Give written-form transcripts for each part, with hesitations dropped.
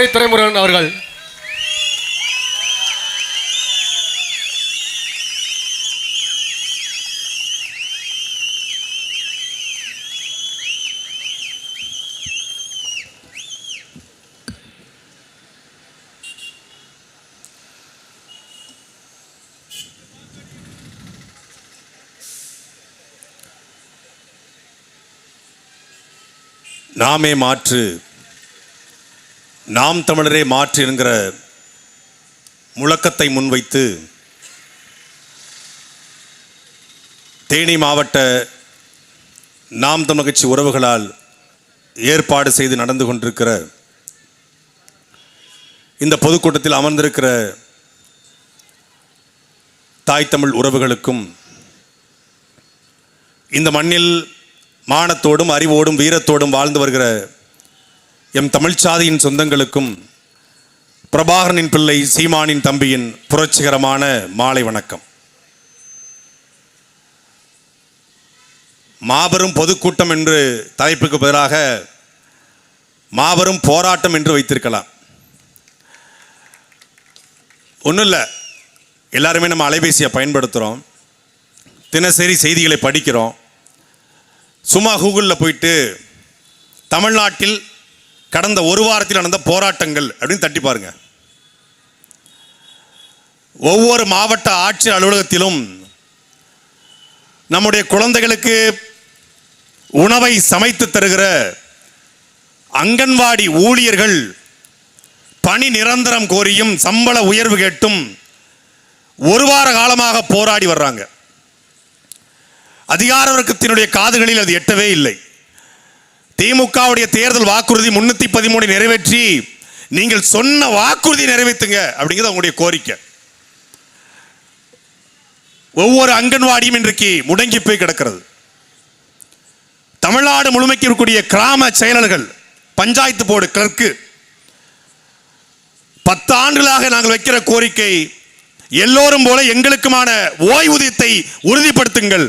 துரைமுருகன் அவர்கள். நாமே மாற்று, நாம் தமிழரே மாற்று என்கிற முழக்கத்தை முன்வைத்து தேனி மாவட்ட நாம் தமிழர் கட்சி உறவுகளால் ஏற்பாடு செய்து நடந்து கொண்டிருக்கிற இந்த பொதுக்கூட்டத்தில் அமர்ந்திருக்கிற தாய் தமிழ் உறவுகளுக்கும், இந்த மண்ணில் மானத்தோடும் அறிவோடும் வீரத்தோடும் வாழ்ந்து வருகிற எம் தமிழ்ச்சாதியின் சொந்தங்களுக்கும், பிரபாகரனின் பிள்ளை சீமானின் தம்பியின் புரட்சிகரமான மாலை வணக்கம். மாபெரும் பொதுக்கூட்டம் என்று தலைப்புக்கு பதிலாக மாபெரும் போராட்டம் என்று வைத்திருக்கலாம். ஒன்றும் இல்லை, எல்லாருமே நம்ம அலைபேசியை பயன்படுத்துகிறோம், தினசரி செய்திகளை படிக்கிறோம். சும்மா கூகுளில் போயிட்டு தமிழ்நாட்டில் கடந்த ஒரு வாரத்தில் நடந்த போராட்டங்கள் அப்படின்னு தட்டி பாருங்க. ஒவ்வொரு மாவட்ட ஆட்சியர் அலுவலகத்திலும் நம்முடைய குழந்தைகளுக்கு உணவை சமைத்து தருகிற அங்கன்வாடி ஊழியர்கள் பணி நிரந்தரம் கோரியும் சம்பள உயர்வு கேட்டும் ஒரு வார காலமாக போராடி வர்றாங்க. அதிகார வர்க்கத்தினுடைய காதுகளில் அது எட்டவே இல்லை. திமுகவுடைய தேர்தல் வாக்குறுதி 313 நிறைவேற்றி நீங்கள் சொன்ன வாக்குறுதி நிறைவேற்றுங்க அப்படிங்கிறது அவங்களுடைய கோரிக்கை. ஒவ்வொரு அங்கன்வாடியும் இன்றைக்கு முடங்கி போய் கிடக்கிறது. தமிழ்நாடு முழுமைக்கு இருக்கக்கூடிய கிராம செயலர்கள், பஞ்சாயத்து போர்டு கிளர்க்கு 10 ஆண்டுகளாக நாங்கள் வைக்கிற கோரிக்கை, எல்லோரும் போல எங்களுக்குமான ஓய்வூதியத்தை உறுதிப்படுத்துங்கள்,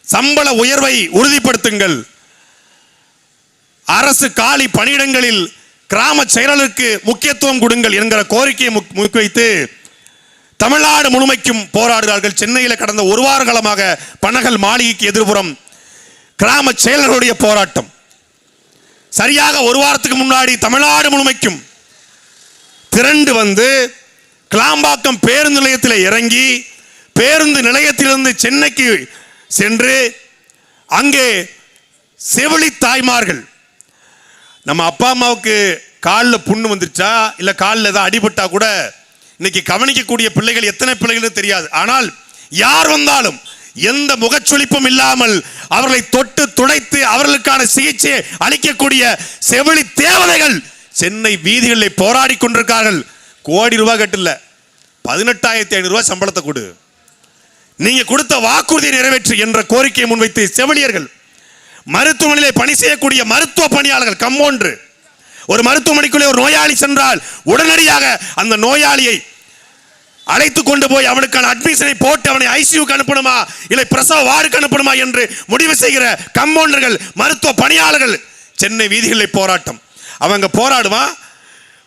சம்பள உயர்வை உறுதிப்படுத்துங்கள், அரசு காலி பணியிடங்களில் கிராம செயலருக்கு முக்கியத்துவம் கொடுங்கள் என்கிற கோரிக்கையை முன்வைத்து தமிழ்நாடு முழுமைக்கும் போராடுகிறார்கள். சென்னையில் கடந்த ஒரு வார காலமாக பனகல் மாளிகைக்கு எதிர்புறம் கிராம செயலர்களுடைய போராட்டம். சரியாக ஒரு வாரத்துக்கு முன்னாடி தமிழ்நாடு முழுமைக்கும் திரண்டு வந்து கிளாம்பாக்கம் பேருந்து நிலையத்தில் இறங்கி பேருந்து நிலையத்திலிருந்து சென்னைக்கு சென்று அங்கே செவிலி தாய்மார்கள், நம்ம அப்பா அம்மாவுக்கு காலில் புண்ணு வந்துருச்சா இல்லை காலில் ஏதாவது அடிபட்டா கூட இன்னைக்கு கவனிக்கக்கூடிய பிள்ளைகள் எத்தனை பிள்ளைகள் தெரியாது. ஆனால் யார் வந்தாலும் எந்த முகச்சுளிப்பும் இல்லாமல் அவர்களை தொட்டு துடைத்து அவர்களுக்கான சிகிச்சையை அளிக்கக்கூடிய செவிலி தேவதைகள் சென்னை வீதிகளில் போராடி கொண்டிருக்கார்கள். கோடி ரூபாய் கட்டல, 18,500 ரூபாய் சம்பளத்தை கொடு, நீங்க கொடுத்த வாக்குறுதியை நிறைவேற்று என்ற கோரிக்கையை முன்வைத்து செவிலியர்கள், மருத்துவமனையிலே பணி செய்யக்கூடிய மருத்துவ பணியாளர்கள், கம்பவுண்டர், ஒரு மருத்துவமனைக்குள்ளே ஒரு நோயாளி சென்றால் உடனடியாக அந்த நோயாளியை அழைத்து கொண்டு போய் அவனுக்கான அட்மிஷனை போட்டு அவனை ஐசியூக்கு அனுப்பணுமா இல்லை பிரசவ வார்டுக்கு அனுப்பணுமா என்று முடிவு செய்கிற கம்பவுண்டர்கள், மருத்துவ பணியாளர்கள் சென்னை வீதிகளில் போராட்டம். அவங்க போராடுவான்,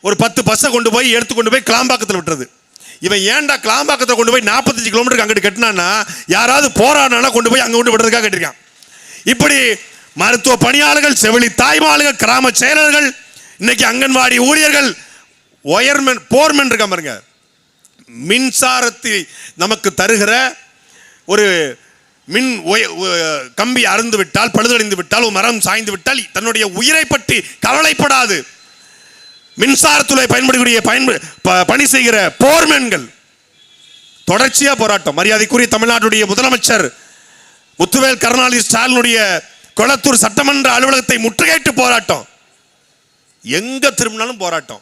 ஒரு 10 பஸ்ஸை கொண்டு போய் எடுத்துக்கொண்டு போய் கிளாம்பாக்கத்தில் விட்டுறது. இவன் ஏன்டா கிளாம்பாக்கத்தில் கொண்டு போய் 45 கிலோமீட்டருக்கு அங்கிட்டு கட்டினான்னா யாராவது போராடினா கொண்டு போய் அங்கே கொண்டு விடுறதுக்காக கட்டிருக்கான். இப்படி மருத்துவ பணியாளர்கள், செவிலி தாய்மார்கள், கிராம செயலர்கள், இன்னைக்கு அங்கன்வாடி ஊழியர்கள், ஒயர்மென், போர்மென் இருக்க பாருங்க, மின்சாரத்தை நமக்கு தருகிற ஒரு மின் கம்பி அறுந்து விட்டால், பழுதடைந்து விட்டால், ஒரு மரம் சாய்ந்து விட்டால் தன்னுடைய உயிரை பற்றி கவலைப்படாது மின்சாரத்துறை பயன்படக்கூடிய பணி செய்கிற போர்மென்கள் தொடர்ச்சியா போராட்டம். மரியாதைக்குரிய தமிழ்நாட்டுடைய முதலமைச்சர் முத்துவேல் கருணாநிதி ஸ்டாலினுடைய கொளத்தூர் சட்டமன்ற அலுவலகத்தை முற்றுகையிட்டு போராட்டம். எங்க திரும்பினாலும் போராட்டம்.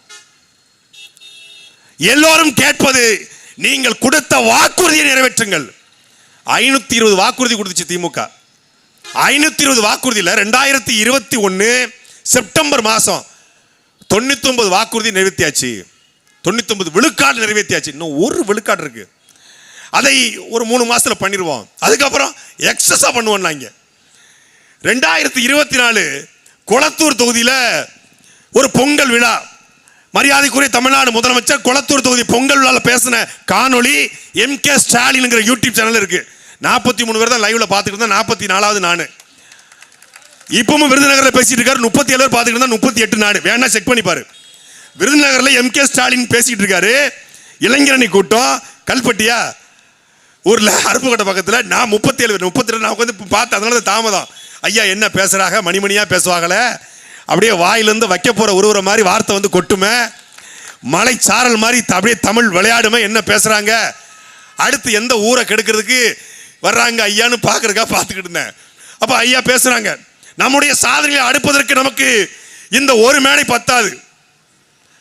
எல்லோரும் கேட்பது, நீங்கள் கொடுத்த வாக்குறுதியை நிறைவேற்றுங்கள். 520 வாக்குறுதி கொடுத்துச்சு திமுக. 520 வாக்குறுதியில் 2021 செப்டம்பர் மாதம் 99 வாக்குறுதி நிறைவேற்றியாச்சு, 99 விழுக்காடு நிறைவேற்றியாச்சு. இன்னும் ஒரு விழுக்காடு இருக்கு, அதை ஒரு 3 மாசத்துல பண்ணிடுவோம், அதுக்கப்புறம் எக்ஸஸா பண்ணுவோம். நாங்க 2024 கொளத்தூர் தொகுதியில் ஒரு பொங்கல் விழா, மரியாதைக்குரிய தமிழ்நாடு முதலமைச்சர் கொளத்தூர் தொகுதி பொங்கல் விழாவில் பேசின காணொளி MK ஸ்டாலின் யூடியூப் சேனல் இருக்கு. 43 பேர் தான் லைவ்ல பார்த்துட்டு இருந்தா, 44வது நானு. இப்பவும் விருதுநகரில் பேசிட்டு இருக்காரு. 37 பேர் பார்த்துட்டு இருந்தா, 38 நாடு. வேணா செக் பண்ணி பாரு. விருதுநகரில் MK ஸ்டாலின் பேசிட்டு இருக்காரு. இளைஞரணி கூட்டம் கல்பட்டியா ஊர்ல அருப்புக்கோட்டை பக்கத்துல. நான் 37 நான் உட்காந்து பார்த்தேன். அதனால தாமதம். ஐயா என்ன பேசுறாங்க, மணிமணியா பேசுவாங்களே, அப்படியே வாயிலிருந்து வைக்க போற உருவுற மாதிரி வார்த்தை வந்து கொட்டுமே, மலை சாரல் மாதிரி அப்படியே தமிழ் விளையாடுமே, என்ன பேசுறாங்க, அடுத்து எந்த ஊரை கெடுக்கிறதுக்கு வர்றாங்க ஐயான்னு பாக்குறதுக்கா பார்த்துக்கிட்டு இருந்தேன். அப்ப ஐயா பேசுறாங்க, நம்முடைய சாதனைகளை அடுப்பதற்கு நமக்கு இந்த ஒரு மேடை பத்தாது.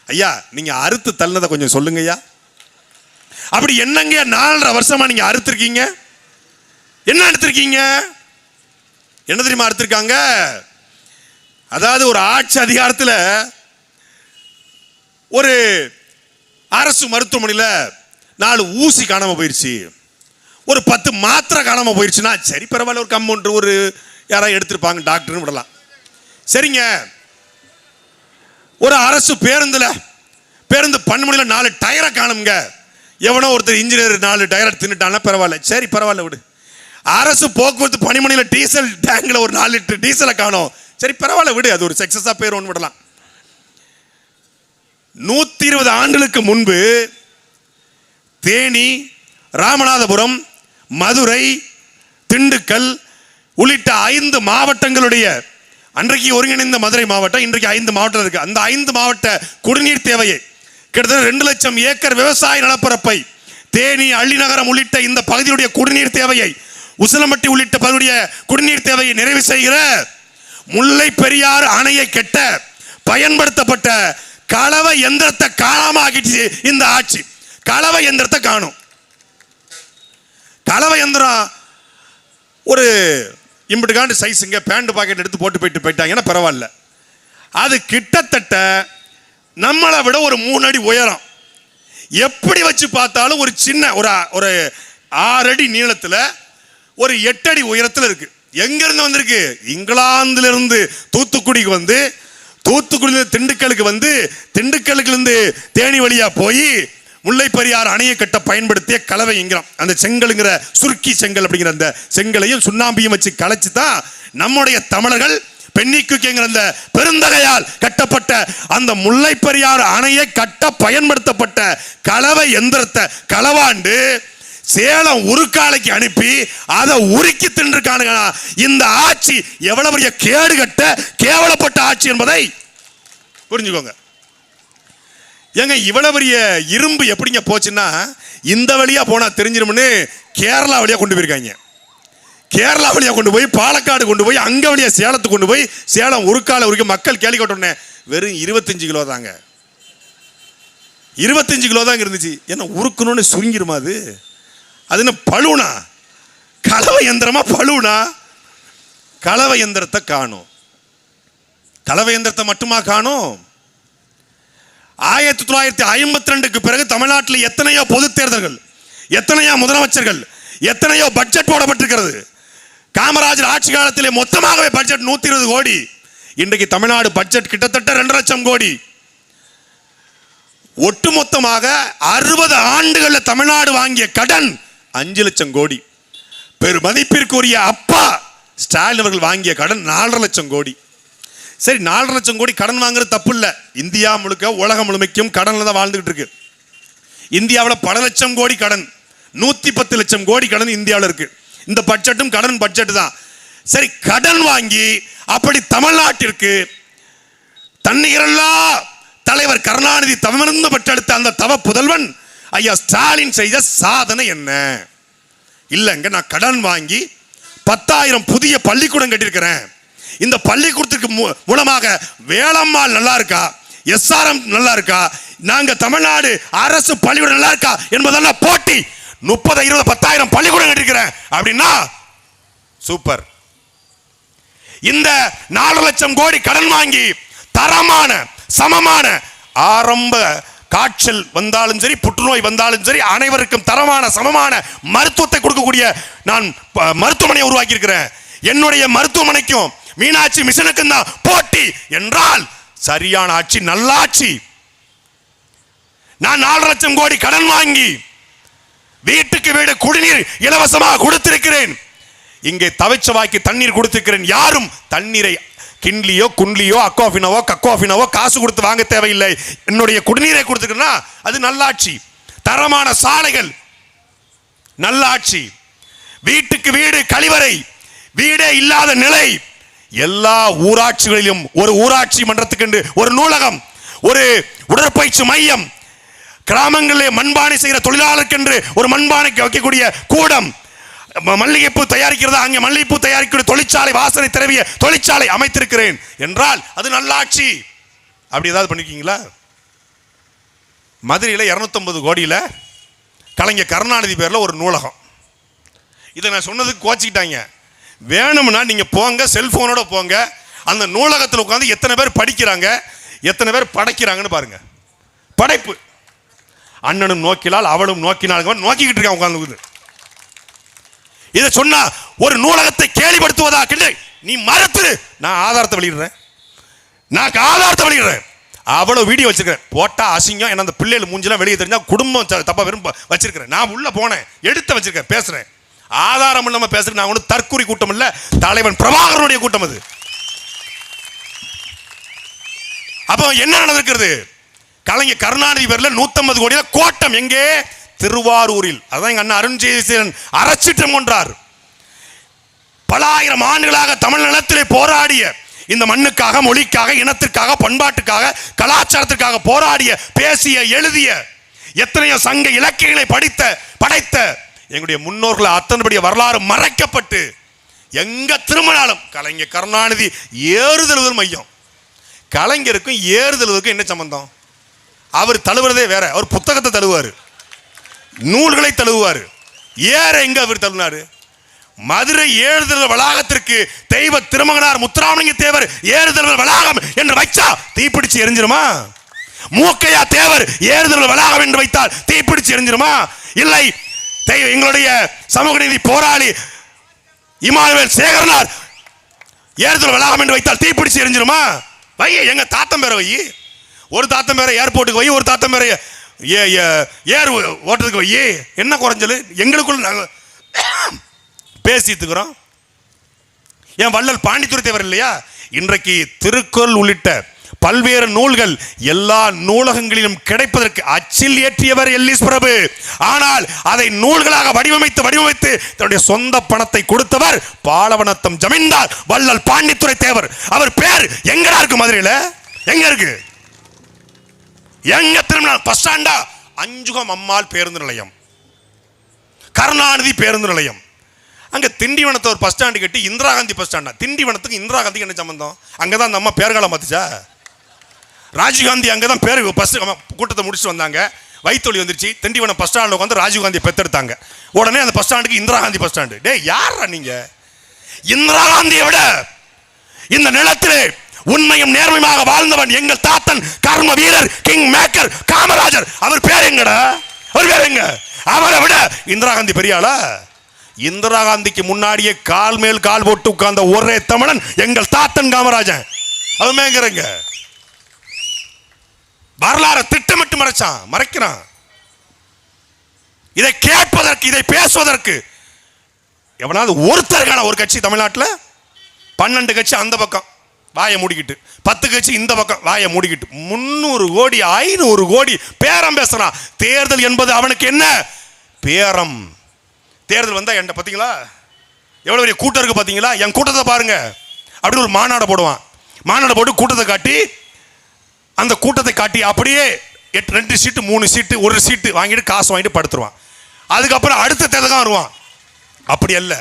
ஐயா நீங்க அறுத்து தள்ளதை கொஞ்சம் சொல்லுங்க ஐயா. அப்படி என்னங்க 4.5 வருஷமா நீங்க அறுத்திருக்கீங்க? என்ன எடுத்திருக்கீங்க? என்ன தெரியுமா அறுத்திருக்காங்க? அதாவது ஒரு ஆட்சி அதிகாரத்தில் ஒரு அரசு மருத்துவமனையில் 4 ஊசி காணாம போயிருச்சு, ஒரு 10 மாத்திரை காணாம போயிருச்சுன்னா சரி பரவாயில்ல, ஒரு கம்பவுண்டர் ஒரு யாராவது எடுத்திருப்பாங்க, டாக்டர்னு விடலாம். சரிங்க, ஒரு அரசு பேருந்து பன்மொழியில் 4 டயரை காணுங்க, எவனோ ஒருத்தர் இன்ஜினியர் 4 டயரை தின்னுட்டானா பரவாயில்ல, சரி பரவாயில்ல விடு. அரசு போக்குவரத்து பணிமனையில் டீசல் டேங்க்ல ஒரு 4 லிட்டர் டீசலை காணும், சரி பரவாயில்ல விடு, அது ஒரு சக்சஸா பேர் ஒன்று விடலாம். 120 ஆண்டுகளுக்கு முன்பு தேனி, ராமநாதபுரம், மதுரை, திண்டுக்கல் உள்ளிட்ட 5 மாவட்டங்களுடைய, அன்றைக்கு ஒருங்கிணைந்த மதுரை மாவட்டம், இன்றைக்கு 5 மாவட்டம் இருக்கு. அந்த 5 மாவட்ட குடிநீர் தேவையை கிட்டத்தட்ட 2 லட்சம் ஏக்கர் விவசாய நிலப்பரப்பை, தேனி, அள்ளிநகரம் உள்ளிட்ட இந்த பகுதியுடைய குடிநீர் தேவையை, உசிலம்பட்டி உள்ளிட்ட பகுதியுடைய குடிநீர் தேவையை நிறைவு செய்கிற முல்லை பெரியாறு அணையை கட்ட பயன்படுத்தப்பட்ட கலவை எந்திரத்தை காணாம ஆக்கிடுச்சு இந்த ஆட்சி. கலவை எந்திரத்தை காணும். கலவை எந்திரம் ஒரு இம்புட்டுக்காண்டு சைஸுங்க, பேண்ட் பாக்கெட் எடுத்து போட்டு போயிட்டாங்கன்னா பரவாயில்ல. அது கிட்டத்தட்ட நம்மளை விட ஒரு 3 அடி உயரம். எப்படி வச்சு பார்த்தாலும் ஒரு சின்ன ஒரு 6 அடி நீளத்தில் ஒரு 8 அடி உயரத்தில் இருக்கு. எங்க இருந்து வந்திருக்கு? இங்கிலாந்துல இருந்து தூத்துக்குடிக்கு வந்து, தூத்துக்குடி திண்டுக்கலுக்கு வந்து, திண்டுக்கலுக்கு இருந்து தேனி வழியா போய் முல்லை பெரியாறு அணையை கட்ட பயன்படுத்திய கலவை என்கிறோம். அந்த செங்கலுங்கிற சுருக்கி செங்கல் அப்படிங்கிற அந்த செங்கலையும் சுண்ணாம்பியும் வச்சு கலைச்சு தான் நம்முடைய தமிழர்கள் பெண்ணிக்குங்கிற அந்த பெருந்தகையால் கட்டப்பட்ட அந்த முல்லை பெரியாறு அணையை கட்ட பயன்படுத்தப்பட்ட கலவை எந்திரத்தை களவாண்டு சேலம் உருக்காலைக்கு அனுப்பி அதை உருக்கி தின்றுக்கானுங்க. இந்த ஆட்சி எவ்வளவு பெரிய கேடு கட்ட கேவலப்பட்ட ஆட்சி என்பதை புரிஞ்சுக்கோங்க. ஏங்க இவ்வளவு பெரிய இரும்பு எப்படிங்க போச்சுன்னா, இந்த வழியா போனா தெரிஞ்சிரும்னு கேரளா வழியா கொண்டு போயிருக்காங்க. கேரளா வழியா கொண்டு போய் பாலக்காடு கொண்டு போய் அங்க வழியா சேலத்துக்கு கொண்டு போய் சேலம் உருக்காலை உருக்கி மக்கள் கேள்விப்பட்டோன்னே வெறும் 25 கிலோ தாங்க. 25 கிலோ தாங்க இருந்துச்சு. என்ன உருக்கணும்னு சுருங்கிருமா? அது என்ன பழுனா? கலவை எந்திரமா பழுனா? கலவை எந்திரத்தை காணும். கலவை எந்திரத்தை மட்டுமா காணும்? 1952க்கு பிறகு தமிழ்நாட்டில் எத்தனையோ பொது தேர்தல்கள், எத்தனையோ முதலமைச்சர்கள், எத்தனையோ பட்ஜெட் போடப்பட்டிருக்கிறது. காமராஜர் ஆட்சி காலத்திலே மொத்தமாகவே பட்ஜெட் 120 கோடி. இன்றைக்கு தமிழ்நாடு பட்ஜெட் கிட்டத்தட்ட 2 லட்சம் கோடி. ஒட்டுமொத்தமாக 60 ஆண்டுகளில் தமிழ்நாடு வாங்கிய கடன் 5 லட்சம் கோடி. பெருமதிப்பிற்குரிய அப்பா ஸ்டாலின் அவர்கள் வாங்கிய கடன் 4.5 லட்சம் கோடி. சரி, 4.5 லட்சம் கோடி கடன் வாங்குறது தப்பு இல்லை. இந்தியா முழுக்க உலகம் முழுமைக்கும் கடன்ல தான் வாழ்ந்துகிட்டு இருக்கு. இந்தியாவில் பல லட்சம் கோடி கடன், 110 லட்சம் கோடி கடன் இந்தியாவில் இருக்கு. இந்த பட்ஜெட்டும் கடன் பட்ஜெட் தான். சரி, கடன் வாங்கி அப்படி தமிழ்நாட்டிற்கு தண்ணீரல்லா தலைவர் கருணாநிதி தவமிருந்து பெற்றெடுத்த அந்த தவ புதல்வன் ஐயா ஸ்டாலின் செய்த சாதனை என்ன? இல்லைங்க, நான் கடன் வாங்கி 10,000 புதிய பள்ளிக்கூடம் கட்டியிருக்கிறேன். இந்த பள்ளிக்கூடத்துக்கு மூலமாக வேளம்மாள் நல்லா இருக்கா, SRM நல்லா இருக்கா, நாங்க தமிழ்நாடு அரசு பள்ளிக்கூடம் நல்லா இருக்கா என்பதெல்லாம் போட்டி 30, 20, 10,000 பள்ளிக்கூடம் கட்டிருக்கிறேன் அப்படின்னா சூப்பர். இந்த 4 லட்சம் கோடி கடன் வாங்கி தரமான சமமான ஆரம்ப காய்ச்சல் வந்தாலும் சரி, புற்றுநோய் வந்தாலும் சரி, அனைவருக்கும் தரமான சமமான மருத்துவத்தை கொடுக்கக்கூடிய நான் மருத்துவமனையை உருவாக்கி இருக்கிறேன். என்னுடைய மருத்துவமனைக்கும் மீனாட்சி மிஷனுக்கும் தான் போட்டி என்றால் சரியான ஆட்சி, நல்லாட்சி. நான் 4 லட்சம் கோடி கடன் வாங்கி வீட்டுக்கு வீடு குடிநீர் இலவசமாக கொடுத்திருக்கிறேன். இங்கே தவிச்ச வாய்க்கு தண்ணீர் கொடுத்திருக்கிறேன். யாரும் தண்ணீரை கிண்ட்லியோ குண்ட்லியோ அக்வாஃபினவோ கக்வாஃபினவோ காசு கொடுத்து வாங்க தேவையில்லை. என்னுடைய குடிநீரை கொடுத்துக்கிறேன்னா அது நல்லாட்சி. தரமான சாலைகள் நல்லாட்சி. வீட்டுக்கு வீடு கழிவறை, வீடே இல்லாத நிலை. எல்லா ஊராட்சிகளிலும் ஒரு ஊராட்சி மன்றத்துக்கு ஒரு நூலகம், ஒரு உடற்பயிற்சி மையம், கிராமங்களில் மண்பானை செய்கிற தொழிலாளருக்கு ஒரு மண்பானைக்கு வைக்கக்கூடிய கூடம், மல்லிகைப்பூ தயாரிக்கிறதா அங்கே மல்லிகைப்பூ தயாரிக்கிற தொழிற்சாலை, வாசனை திரவிய தொழிற்சாலை அமைத்திருக்கிறேன் என்றால் அது நல்லாட்சி. அப்படி ஏதாவது பண்ணிருக்கீங்களா? மதுரையில் 250 கோடியில் கலைஞர் கருணாநிதி பேரில் ஒரு நூலகம். இதை நான் சொன்னதுக்கு கோச்சிக்கிட்டாங்க. வேணும்னா நீங்க போங்க, செல்போனோட போங்க, அந்த நூலகத்தில் உட்காந்து எத்தனை பேர் படிக்கிறாங்க, எத்தனை பேர் படைக்கிறாங்கன்னு பாருங்க. படைப்பு. அண்ணனும் நோக்கினால் அவளும் நோக்கினால் நோக்கிக்கிட்டு இருக்கான் உட்காந்து. இதை சொன்னா ஒரு நூலகத்தை கேலிப்படுத்துவதா? நீ மறுத்து, நான் ஆதாரத்தை வெளியிடுறேன், நான் ஆதாரத்தை வெளியிடுறேன். அவ்வளவு வீடியோ வச்சிருக்கிறேன். போட்டா அசிங்கம். என்ன அந்த பிள்ளைகள் மூஞ்செல்லாம் வெளியே தெரிஞ்சா குடும்பம் தப்பா வெறும் வச்சிருக்கிறேன். நான் உள்ள போனேன், எடுத்து வச்சிருக்கேன், பேசுறேன். ஆதாரம் இல்லாம பேசுறேன். நான் ஒன்றும் தற்கூரி கூட்டம் இல்ல, தலைவன் பிரபாகரனுடைய கூட்டம் அது. அப்போ என்ன நடந்திருக்கிறது? கலைஞர் கருணாநிதி பேர்ல 150 கோடி கோட்டம். எங்கே? திருவாரூரில். அதான் எங்க அண்ணா அருண்ஜெயசீலன் அறச்சிட்டம் கொன்றார். பல ஆயிரம் ஆண்டுகளாக தமிழ் நிலத்திலே போராடிய, இந்த மண்ணுக்காக, மொழிக்காக, இனத்திற்காக, பண்பாட்டுக்காக, கலாச்சாரத்திற்காக போராடிய, பேசிய, எழுதிய, எத்தனையோ சங்க இலக்கியங்களை படைத்த எங்களுடைய முன்னோர்கள் அத்தனைபடிய வரலாறு மறைக்கப்பட்டு எங்க திரும்பினாலும் கலைஞர் கருணாநிதி ஏறுதழுவல் மையம். கலைஞருக்கும் ஏறுதழுவதுக்கும் என்ன சம்பந்தம்? அவர் தழுவுறதே வேற. அவர் புத்தகத்தை தழுவாரு, நூல்களை தழுவுவார். ஏற எங்க அவர் தழுவினாரு? மதுரை ஏறுதல் வளாகத்திற்கு தெய்வ திருமகனார் முத்துராமலிங்க தேவர் ஏறுதல் வளாகம் என்று வைச்சா தீப்பிடிச்சு எரிஞ்சிருமா? மூக்கையா தேவர் ஏறுதல் வளாகம் என்று வைத்தால் தீப்பிடிச்சு எரிஞ்சிருமா? இல்லை, எங்களுடைய சமூக நீதி போராளி இமானுவேல் சேகரனார் ஏறுதல் வளாகம் என்று வைத்தால் தீப்பிடிச்சு எரிஞ்சிருமா? வை, எங்க தாத்தம் பேரை வை. ஒரு தாத்தம் பேரை ஏர்போர்ட்டுக்கு வை, ஒரு தாத்தம் பேரை ஏர் ஓட்டுறதுக்கு வை. என்ன குறைஞ்சல்? எங்களுக்குள்ள நாங்கள் பேசித்துக்கிறோம். என் வள்ளல் பாண்டித்துரை தேவர் இல்லையா? இன்றைக்கு திருக்குறள் உள்ளிட்ட பல்வேறு நூல்கள் எல்லா நூலகங்களிலும் கிடைப்பதற்கு அச்சில் ஏற்றியவர் எல்லிஸ் பிரபு. ஆனால் அதை நூல்களாக வடிவமைத்து தன்னுடைய சொந்த பணத்தை கொடுத்தவர் பாலவனத்தம் ஜமீன்தார் வள்ளல் பாண்டித்துரை தேவர். அவர் பேர் எங்கடா இருக்கு? மதுரையில் எங்க இருக்கு? எங்க திரும்பினா பஸ் ஸ்டாண்டா? அஞ்சுகம் அம்மாள் பேருந்து நிலையம், கருணாநிதி பேருந்து நிலையம். அங்க திண்டிவனத்தை ஒரு பஸ் ஸ்டாண்டு கட்டி இந்திரா காந்தி பஸ் ஸ்டாண்டா? திண்டிவனத்துக்கு இந்திரா காந்திக்கு என்ன சம்பந்தம்? அங்கதான் அந்த அம்மா பேர்காலம் பார்த்துச்சா? ராஜீவ்காந்தி அங்கதான் பேர் பஸ் கூட்டத்தை முடிச்சுட்டு வந்தாங்க. வயிற்றுவலி வந்துருச்சு. திண்டிவனம் பஸ் ஸ்டாண்டில் உட்காந்து ராஜீவ்காந்தியை பெத்தெடுத்தாங்க. உடனே அந்த பஸ் ஸ்டாண்டுக்கு இந்திரா காந்தி பஸ் ஸ்டாண்டு. டே, யாரா நீங்க? இந்திரா காந்தியை விட இந்த நிலத்திலே உண்மையும் நேர்மையாக வாழ்ந்தவன் எங்கள் தாத்தன் கர்ம வீரர் கிங் மேக்கர் காமராஜர். அவர் பேர் எங்கடா? அவர் பேர் எங்க? அவரை விட இந்திரா காந்தி பெரியாளா? இந்திரா காந்திக்கு முன்னாடியே கால் மேல் கால் போட்டு உட்கார்ந்த ஒரே தமிழன் எங்கள் தாத்தன் காமராஜன். அவன் மேங்கிறங்க வரலாறு திட்டமிட்டு மறைக்கிறான். இதை கேட்பதற்கு, இதை பேசுவதற்கு எவனாவது ஒருத்தருக்கான ஒரு கட்சி தமிழ்நாட்டில்? 12 கட்சி அந்த பக்கம் வாயை மூடிக்கிட்டு, 10 கட்சி இந்த பக்கம் வாயை மூடிக்கிட்டு 300 கோடி 500 கோடி பேரம் பேசுறான். தேர்தல் என்பது அவனுக்கு என்ன பேரம்? தேர்தல் வந்தா என்ன பார்த்தீங்களா? எவ்வளவு பெரிய கூட்டம் இருக்கு பார்த்தீங்களா? என் கூட்டத்தை பாருங்க அப்படின்னு ஒரு மாநாடு போடுவான். மாநாடு போட்டு கூட்டத்தை காட்டி, அந்த கூட்டத்தை காட்டி அப்படியே 2 சீட்டு 3 சீட்டு 1 சீட்டு வாங்கிட்டு காசு வாங்கிட்டு படுத்துருவான். அதுக்கப்புறம் அடுத்த தேர்தல் தான் வருவான். அப்படி அல்ல,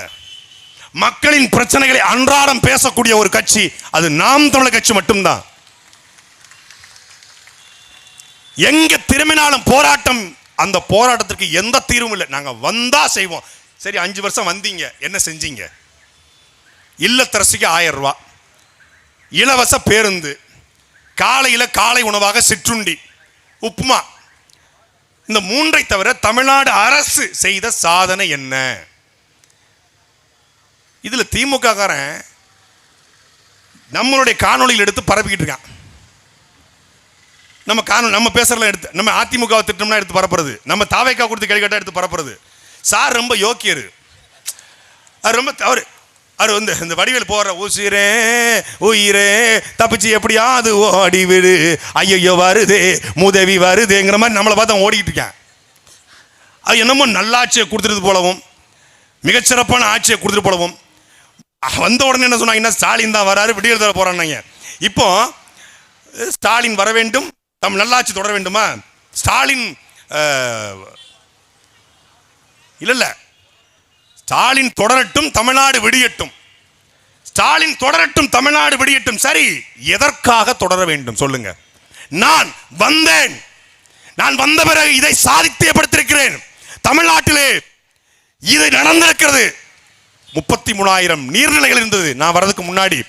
மக்களின் பிரச்சனைகளை அன்றாடம் பேசக்கூடிய ஒரு கட்சி அது நாம் தமிழர் கட்சி மட்டும்தான். எங்க திரும்பினாலும் போராட்டம். அந்த போராட்டத்திற்கு எந்த தீர்வும் இல்லை. நாங்க வந்தா செய்வோம். சரி, 5 வருஷம் வந்தீங்க, என்ன செஞ்சீங்க? இல்லத்தரசிக்கு 1000 ரூபாய் இலவச பேருந்து, காலையில காலை உணவாக சிற்றுண்டி, உப்புமா. இந்த 3ஐ தவிர தமிழ்நாடு அரசு செய்த சாதனை என்ன? இதுல திமுக காரன் நம்மளுடைய காணொளியில் எடுத்து பரப்பிக்கிட்டு இருக்கான். நம்ம பேசுறதுலாம் எடுத்து நம்ம அதிமுக திட்டம்னா எடுத்து பரப்புறது, நம்ம தாவேக்கா கொடுத்து கேள்வி எடுத்து பரப்புறது. சார் ரொம்ப யோக்கியரு. அது ரொம்ப அவர் வந்து இந்த வடிவேல் போற உசிரே உயிரே தப்பிச்சு எப்படியா அது ஓடி விடு, ஐயோ வருதே மூதேவி வருதேங்கிற மாதிரி நம்மளை பார்த்து ஓடிக்கிட்டு இருக்கேன். அது என்னமோ நல்லாட்சியை கொடுத்துட்டு போலவும், மிகச்சிறப்பான ஆட்சியை கொடுத்துட்டு போலவும், வந்த உடனே என்ன சொன்னாங்கன்னா ஸ்டாலின் தான் வராரு, விடியல் தர போறாங்க. இப்போ ஸ்டாலின் வர வேண்டும், நல்லாட்சி தொடர வேண்டுமா? ஸ்டாலின் இல்ல ஸ்டாலின் தொடரட்டும், தமிழ்நாடு விடியட்டும். ஸ்டாலின் தொடரட்டும், தமிழ்நாடு விடியட்டும். சரி, எதற்காக தொடர வேண்டும் சொல்லுங்க. நான் வந்த பிறகு இதை சாதித்தியப்படுத்திருக்கிறேன். தமிழ்நாட்டிலே இது நடந்திருக்கிறது. 33,000 நீர்நிலைகள் இருந்தது நான் வரதுக்கு முன்னாடி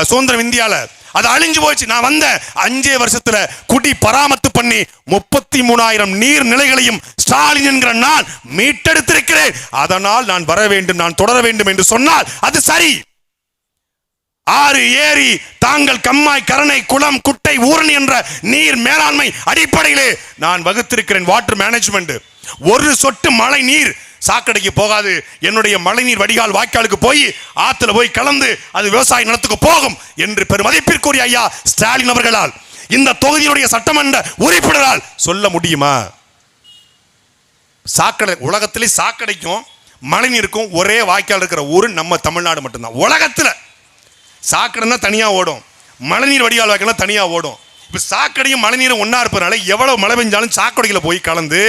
சுதந்திரம் இந்தியால. அது அழிஞ்சு போச்சு. நான் வந்த 5 வருஷத்துல குடி பராமத்து பண்ணி 33,000 நீர்நிலைகளையும் ஸ்டாலின் என்கிற நான் மீட்டெடுத்திருக்கிறேன். அதனால் நான் வர வேண்டும், நான் தொடர வேண்டும் என்று சொன்னால் அது சரி. ஆறு, ஏரி, தாங்கள், கம்மாய், கரணை, குளம், குட்டை, ஊரணி என்ற நீர் மேலாண்மை அடிப்படையிலே நான் வகுத்திருக்கிறேன் வாட்டர் மேனேஜ்மெண்ட். ஒரு சொட்டு மழை நீர் சாக்கடைக்கு போகாது. என்னுடைய மழைநீர் வடிகால் வாய்க்காலுக்கு போய் ஆத்துல போய் கலந்து அது விவசாய நிலத்துக்கு போகும் என்று பெருமதிப்பிற்குரிய ஐயா ஸ்டாலின் அவர்களால், இந்த தொகுதியினுடைய சட்டமன்ற உறுப்பினரால் சொல்ல முடியுமா? சாக்கடை உலகத்திலே சாக்கடைக்கும் மழைநீருக்கும் ஒரே வாய்க்கால் இருக்கிற ஊரு நம்ம தமிழ்நாடு மட்டும்தான். உலகத்துல சாக்கடைன்னா தனியா ஓடும், மழைநீர் வடிகால் வாய்க்கால் தனியா ஓடும். இப்ப சாக்கடையும் மழைநீரும் ஒன்னா இருப்பதனால எவ்வளவு மழை பெஞ்சாலும் சாக்கடையில போய் கலந்து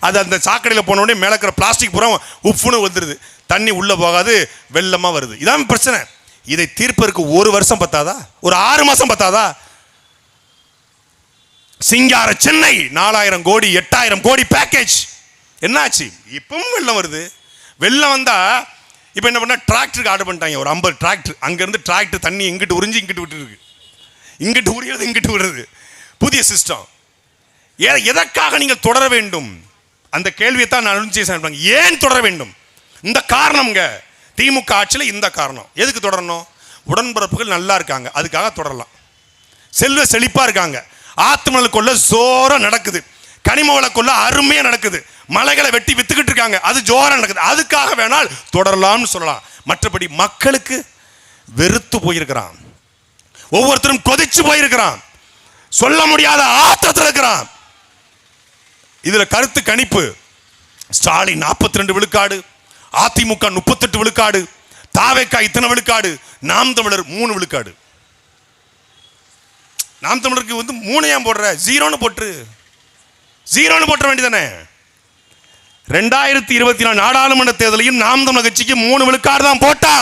அது அந்த சாக்கடையில் போன உடனே மேலே இருக்கிற பிளாஸ்டிக் பூரா உப்புன்னு வந்துடுது, தண்ணி உள்ள போகாது, வெள்ளமா வருது. இதான் பிரச்சனை. இதை தீர்ப்பதற்கு 1 வருஷம் பத்தாதா? ஒரு 6 மாசம் பத்தாதா? சிங்கார சென்னை 4,000 கோடி 8,000 கோடி பேக்கேஜ் என்னாச்சு? இப்பவும் வெள்ளம் வருது. வெள்ளம் வந்தா இப்போ என்ன பண்ணா டிராக்டருக்கு ஆர்டர் பண்ணிட்டாங்க, ஒரு 50 டிராக்டர். அங்கேருந்து டிராக்டர் தண்ணி இங்கிட்டு உறிஞ்சி இங்கிட்டு விட்டுருக்கு, இங்கிட்டு உரியது இங்கிட்டு விடுறது. புதிய சிஸ்டம். எதற்காக நீங்கள் தொடர வேண்டும்? அந்த கேள்வியை தான் நான் ஏன் தொடர வேண்டும்? இந்த காரணம்ங்க. திமுக ஆட்சியில் இந்த காரணம். எதுக்கு தொடரணும்? உடன்பிறப்புகள் நல்லா இருக்காங்க, அதுக்காக தொடரலாம். செல்வ செழிப்பா இருக்காங்க, ஆத்துமணல் கொள்ள ஜோரா நடக்குது, கனிம வள கொள்ள அருமையா நடக்குது, மலைகளை வெட்டி வித்துக்கிட்டு இருக்காங்க, அது ஜோரா நடக்குது, அதுக்காக வேணால் தொடரலாம்னு சொல்லலாம். மற்றபடி மக்களுக்கு வெறுத்து போயிருக்கிறான், ஒவ்வொருத்தரும் கொதிச்சு போயிருக்கிறான், சொல்ல முடியாத ஆத்திரத்தில் இருக்கிறான். இதுல கருத்து கணிப்பு, ஸ்டாலின் 42 விழுக்காடு, அதிமுக 38 விழுக்காடு, தாவேக்கா இத்தனை விழுக்காடு, நாம் தமிழர் 3 விழுக்காடு. நாம் தமிழருக்கு வந்து 3 ஏன் போடுற? 0ன்னு போட்டுற வேண்டியதானே. 2024 நாடாளுமன்ற தேர்தலையும் நாம் தமிழர் கட்சிக்கு 3 விழுக்காடு தான் போட்டா.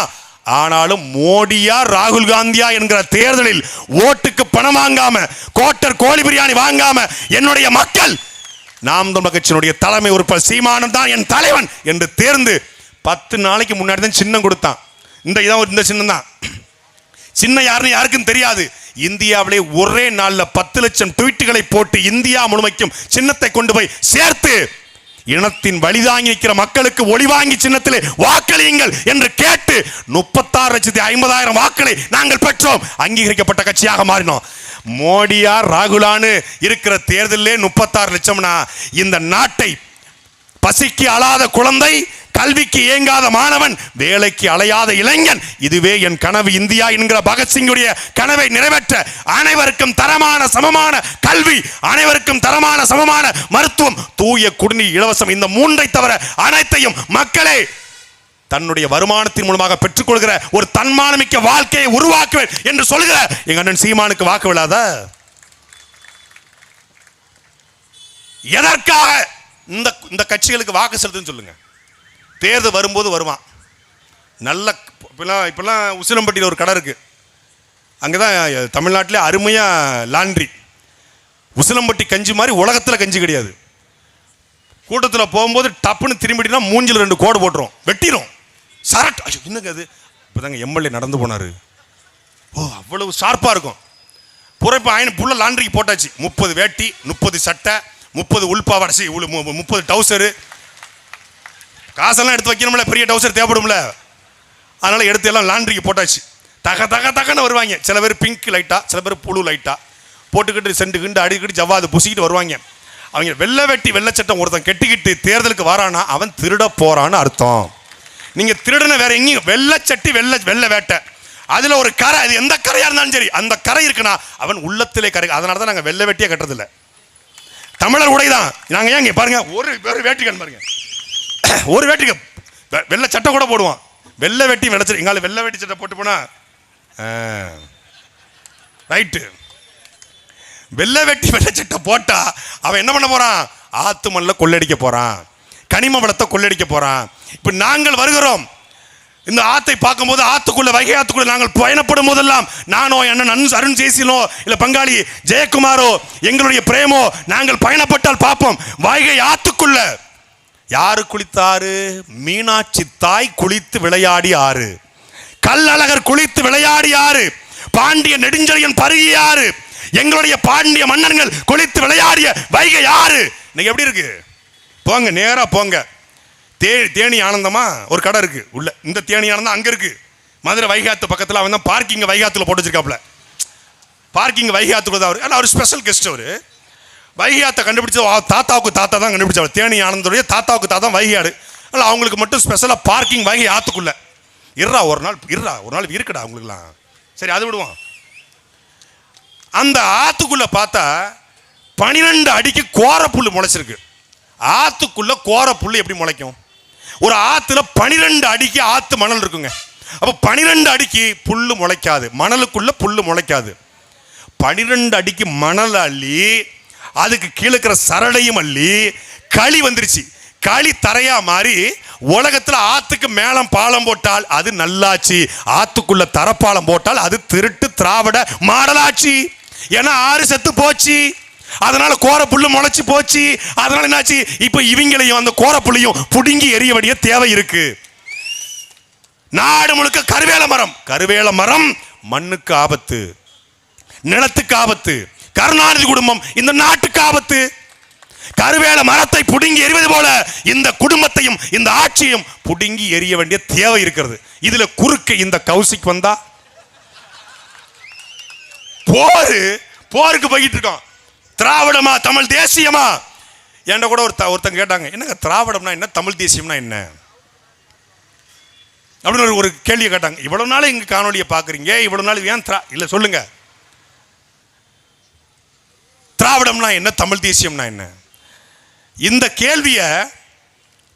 ஆனாலும் மோடியா ராகுல் காந்தியா என்கிற தேர்தலில் ஓட்டுக்கு பணம் வாங்காம, கோட்டர் கோழி பிரியாணி வாங்காம என்னுடைய மக்கள் நாம் தமிழர் கட்சியினுடைய தலைமை உறுப்பினர் சீமானன் தான் என் தலைவன் என்று தேர்ந்து 10 நாளைக்கு முன்னாடி தான் சின்னம் கொடுத்தான். இந்த சின்னம் தான். சின்னம் யாருன்னு யாருக்கும் தெரியாது. இந்தியாவிலே ஒரே நாள்ல 10 லட்சம் ட்வீட்டுகளை போட்டு இந்தியா முழுமைக்கும் சின்னத்தை கொண்டு போய் சேர்த்து இனத்தின் வழிதாங்கி நிற்கிற மக்களுக்கு ஒளிவாங்கி சின்னத்திலே வாக்களியுங்கள் என்று கேட்டு 36,50,000 வாக்களை நாங்கள் பெற்றோம். அங்கீகரிக்கப்பட்ட கட்சியாக மாறினோம். மோடியா ராகுலானு இருக்கிற தேர்தலிலே 36 லட்சம்னா இந்த நாட்டை பசிக்கு அழாத குழந்தை, கல்விக்கு ஏங்காத மாணவன், வேலைக்கு அலையாத இளைஞன், இதுவே என் கனவு இந்தியா என்கிற பகத்சிங்குடைய கனவை நிறைவேற்ற அனைவருக்கும் தரமான சமமான கல்வி, அனைவருக்கும் தரமான சமமான மருத்துவம், தூய குடிநீர் இலவசம், இந்த 3ஐ தவிர அனைத்தையும் மக்களே தன்னுடைய வருமானத்தின் மூலமாக பெற்றுக்கொள்கிற ஒரு தன்மானமிக்க வாழ்க்கையை உருவாக்குவேன் என்று சொல்கிற எங்க அண்ணன் சீமானுக்கு வாக்கு விழாத? எதற்காக இந்த கட்சிகளுக்கு வாக்கு செலுத்துன்னு சொல்லுங்க. தேர்தல் வரும்போது வருவான். நல்ல இப்பெல்லாம் உசிலம்பட்டியில் ஒரு கடை இருக்கு, அங்கதான் தமிழ்நாட்டிலே அருமையா லாண்ட்ரி. உசிலம்பட்டி கஞ்சி மாதிரி உலகத்துல கஞ்சி கிடையாது. கூட்டத்தில் போகும்போது டப்புன்னு திரும்பிட்டினா மூஞ்சில் 2 கோடு போட்டுரும், வெட்டிரும். சரட் என்னங்க அது? இப்போதாங்க எம்எல்ஏ நடந்து போனாரு. ஓ அவ்வளவு ஷார்ப்பா இருக்கும். புறப்ப ஆயின புள்ள லாண்ட்ரிக்கு போட்டாச்சு. 30 வேட்டி, 30 சட்டை, 30 உள்பாவாடை, 30 டவுசரு. காசெல்லாம் எடுத்து வைக்கணும்ல, பெரிய டவுசர் தேவைப்படும்ல, அதனால எடுத்து எல்லாம் லாண்ட்ரிக்கு போட்டாச்சு. தகன்னு வருவாங்க. சில பேர் பிங்க் லைட்டா, சில பேர் புழு லைட்டா, போட்டுக்கிட்டு சென்றுக்கிட்டு அடிக்கிட்டு ஜவ்வாது புசிக்கிட்டு வருவாங்க. அவங்க வெள்ளை வெட்டி வெள்ளை சட்டம் ஒருத்தன் கெட்டிக்கிட்டு தேர்தலுக்கு வரானா அவன் திருட போறான்னு அர்த்தம். நீங்க திருடன வேற எங்கேயும் வெள்ளை சட்டி வெள்ளை வேட்டை, அதுல ஒரு கரை, அது எந்த கரையா இருந்தாலும் சரி அந்த கரை இருக்குன்னா அவன் உள்ளத்திலே கரை. அதனாலதான் நாங்க வெள்ளை வெட்டியா கட்டுறது இல்லை. தமிழர் உடைதான் நாங்க. ஏங்க பாருங்க, ஒரு வேட்டிக்கன் பாருங்க, ஒரு வேட்டிக்க வெள்ளை சட்டை கூட போடுவான். வெள்ளை வெட்டி வெள்ளை எங்கால வெள்ளை வெட்டி சட்டை போட்டு போனா ரைட்டு. வெள்ளை வெட்டி வெள்ளை சட்டை போட்டா அவன் என்ன பண்ண போறான்? ஆத்து மண்ணில் கொள்ளடிக்க போறான், கனிம வளத்தை கொள்ளடிக்க போறான். இப்ப நாங்கள் வருகிறோம், இந்த ஆத்தை பார்க்கும்போது ஆத்துக்குள்ள வைகை ஆத்துக்குள்ள நாங்கள் பயணப்படும் போதெல்லாம் நானோ அண்ணன் அருண் ஜெயசீலோ இல்ல பங்காளி ஜெயக்குமாரோ எங்களுடைய பிரேமோ நாங்கள் பயணப்பட்டால் பார்ப்போம், வைகை ஆத்துக்குள்ள யாரு குளித்தாரு? மீனாட்சி தாய் குளித்து விளையாடி ஆறு, கல்லழகர் குளித்து விளையாடி ஆறு, பாண்டிய நெடுஞ்செழியன் பருகிய ஆறு, எங்களுடைய பாண்டிய மன்னர்கள் குளித்து விளையாடிய வைகை ஆறு. இன்னைக்கு எப்படி இருக்கு? போங்க நேரா போங்க, தேனி ஆனந்தமா ஒரு கடை இருக்கு உள்ள. இந்த தேனி ஆனந்தம் அங்க இருக்கு, மதுரை வைகாத்து பக்கத்தில். அவன் தான் பார்க்கிங் வைகாத்துல போட்டு வச்சிருக்காப்ல. பார்க்கிங் வைகாத்துக்குள்ள தான் அவர். அவர் ஸ்பெஷல் கெஸ்ட். அவர் வைகாத்தை கண்டுபிடிச்சது தாத்தாவுக்கு தாத்தா தான் கண்டுபிடிச்சவர். தேனி ஆனந்தோடைய தாத்தாவுக்கு தாத்தா வைகையாடு. அதனால் அவங்களுக்கு மட்டும் ஸ்பெஷலாக பார்க்கிங் வைகை ஆத்துக்குள்ள. ஒரு நாள் இருக்குடா அவங்களுக்குலாம். சரி அது விடுவோம். அந்த ஆத்துக்குள்ள பார்த்தா 12 அடிக்கு கோரப்புல்லு முளைச்சிருக்கு. ஆத்துக்குள்ள கோரப்புல்லு எப்படி முளைக்கும்? ஒரு ஆத்துல 12 அடிக்கு ஆத்து மணல் இருக்குங்க. அப்ப 12 அடிக்கு புல்லு முளைக்காது, மணலுக்குள்ள புல்லு முளைக்காது. 12 அடிக்கு மணல் அள்ளி அதுக்கு கீழே இருக்கிற சரடையும் அள்ளி களி வந்துருச்சு. களி தரையா மாறி உலகத்துல ஆத்துக்கு மேலம் பாலம் போட்டால் அது நல்லாச்சு, ஆத்துக்குள்ள தரப்பாலம் போட்டால் அது திருட்டு திராவிட மாடலாச்சு. ஏன்னா ஆறு செத்து போச்சு, அதனால கோர புல்லு முளைச்சு போச்சு. அதனால என்னாச்சு? இப்ப இவங்களையும் அந்த கோர புள்ளையும் புடுங்கி எரிய வேண்டிய தேவை இருக்கு. நாடு முழுக்க கருவேல மரம் மண்ணுக்கு ஆபத்து, நிலத்துக்கு ஆபத்து. கருணாநிதி குடும்பம் இந்த நாட்டுக்கு ஆபத்து. கருவேல மரத்தை புடுங்கி எறிவது போல இந்த குடும்பத்தையும் இந்த ஆட்சியும் புடுங்கி எரிய வேண்டிய தேவை இருக்கிறது. இதுல குறுக்கு இந்த கௌசிக் வந்தா போருக்கு போயிட்டு இருக்கோம். திராவிடமா தமிழ் தேசியமா? என்கிட்ட கூட ஒருத்தங்க கேட்டாங்க, என்னங்க திராவிடம்னா என்ன, தமிழ் தேசியம்னா என்ன அப்படின்னு ஒரு கேள்வியை கேட்டாங்க. இவ்வளவு நாள் எங்க காணொலியை பாக்குறீங்க, இவ்வளவு நாள் ஏன் இல்ல சொல்லுங்க, திராவிடம்னா என்ன, தமிழ் தேசியம்னா என்ன? இந்த கேள்வியை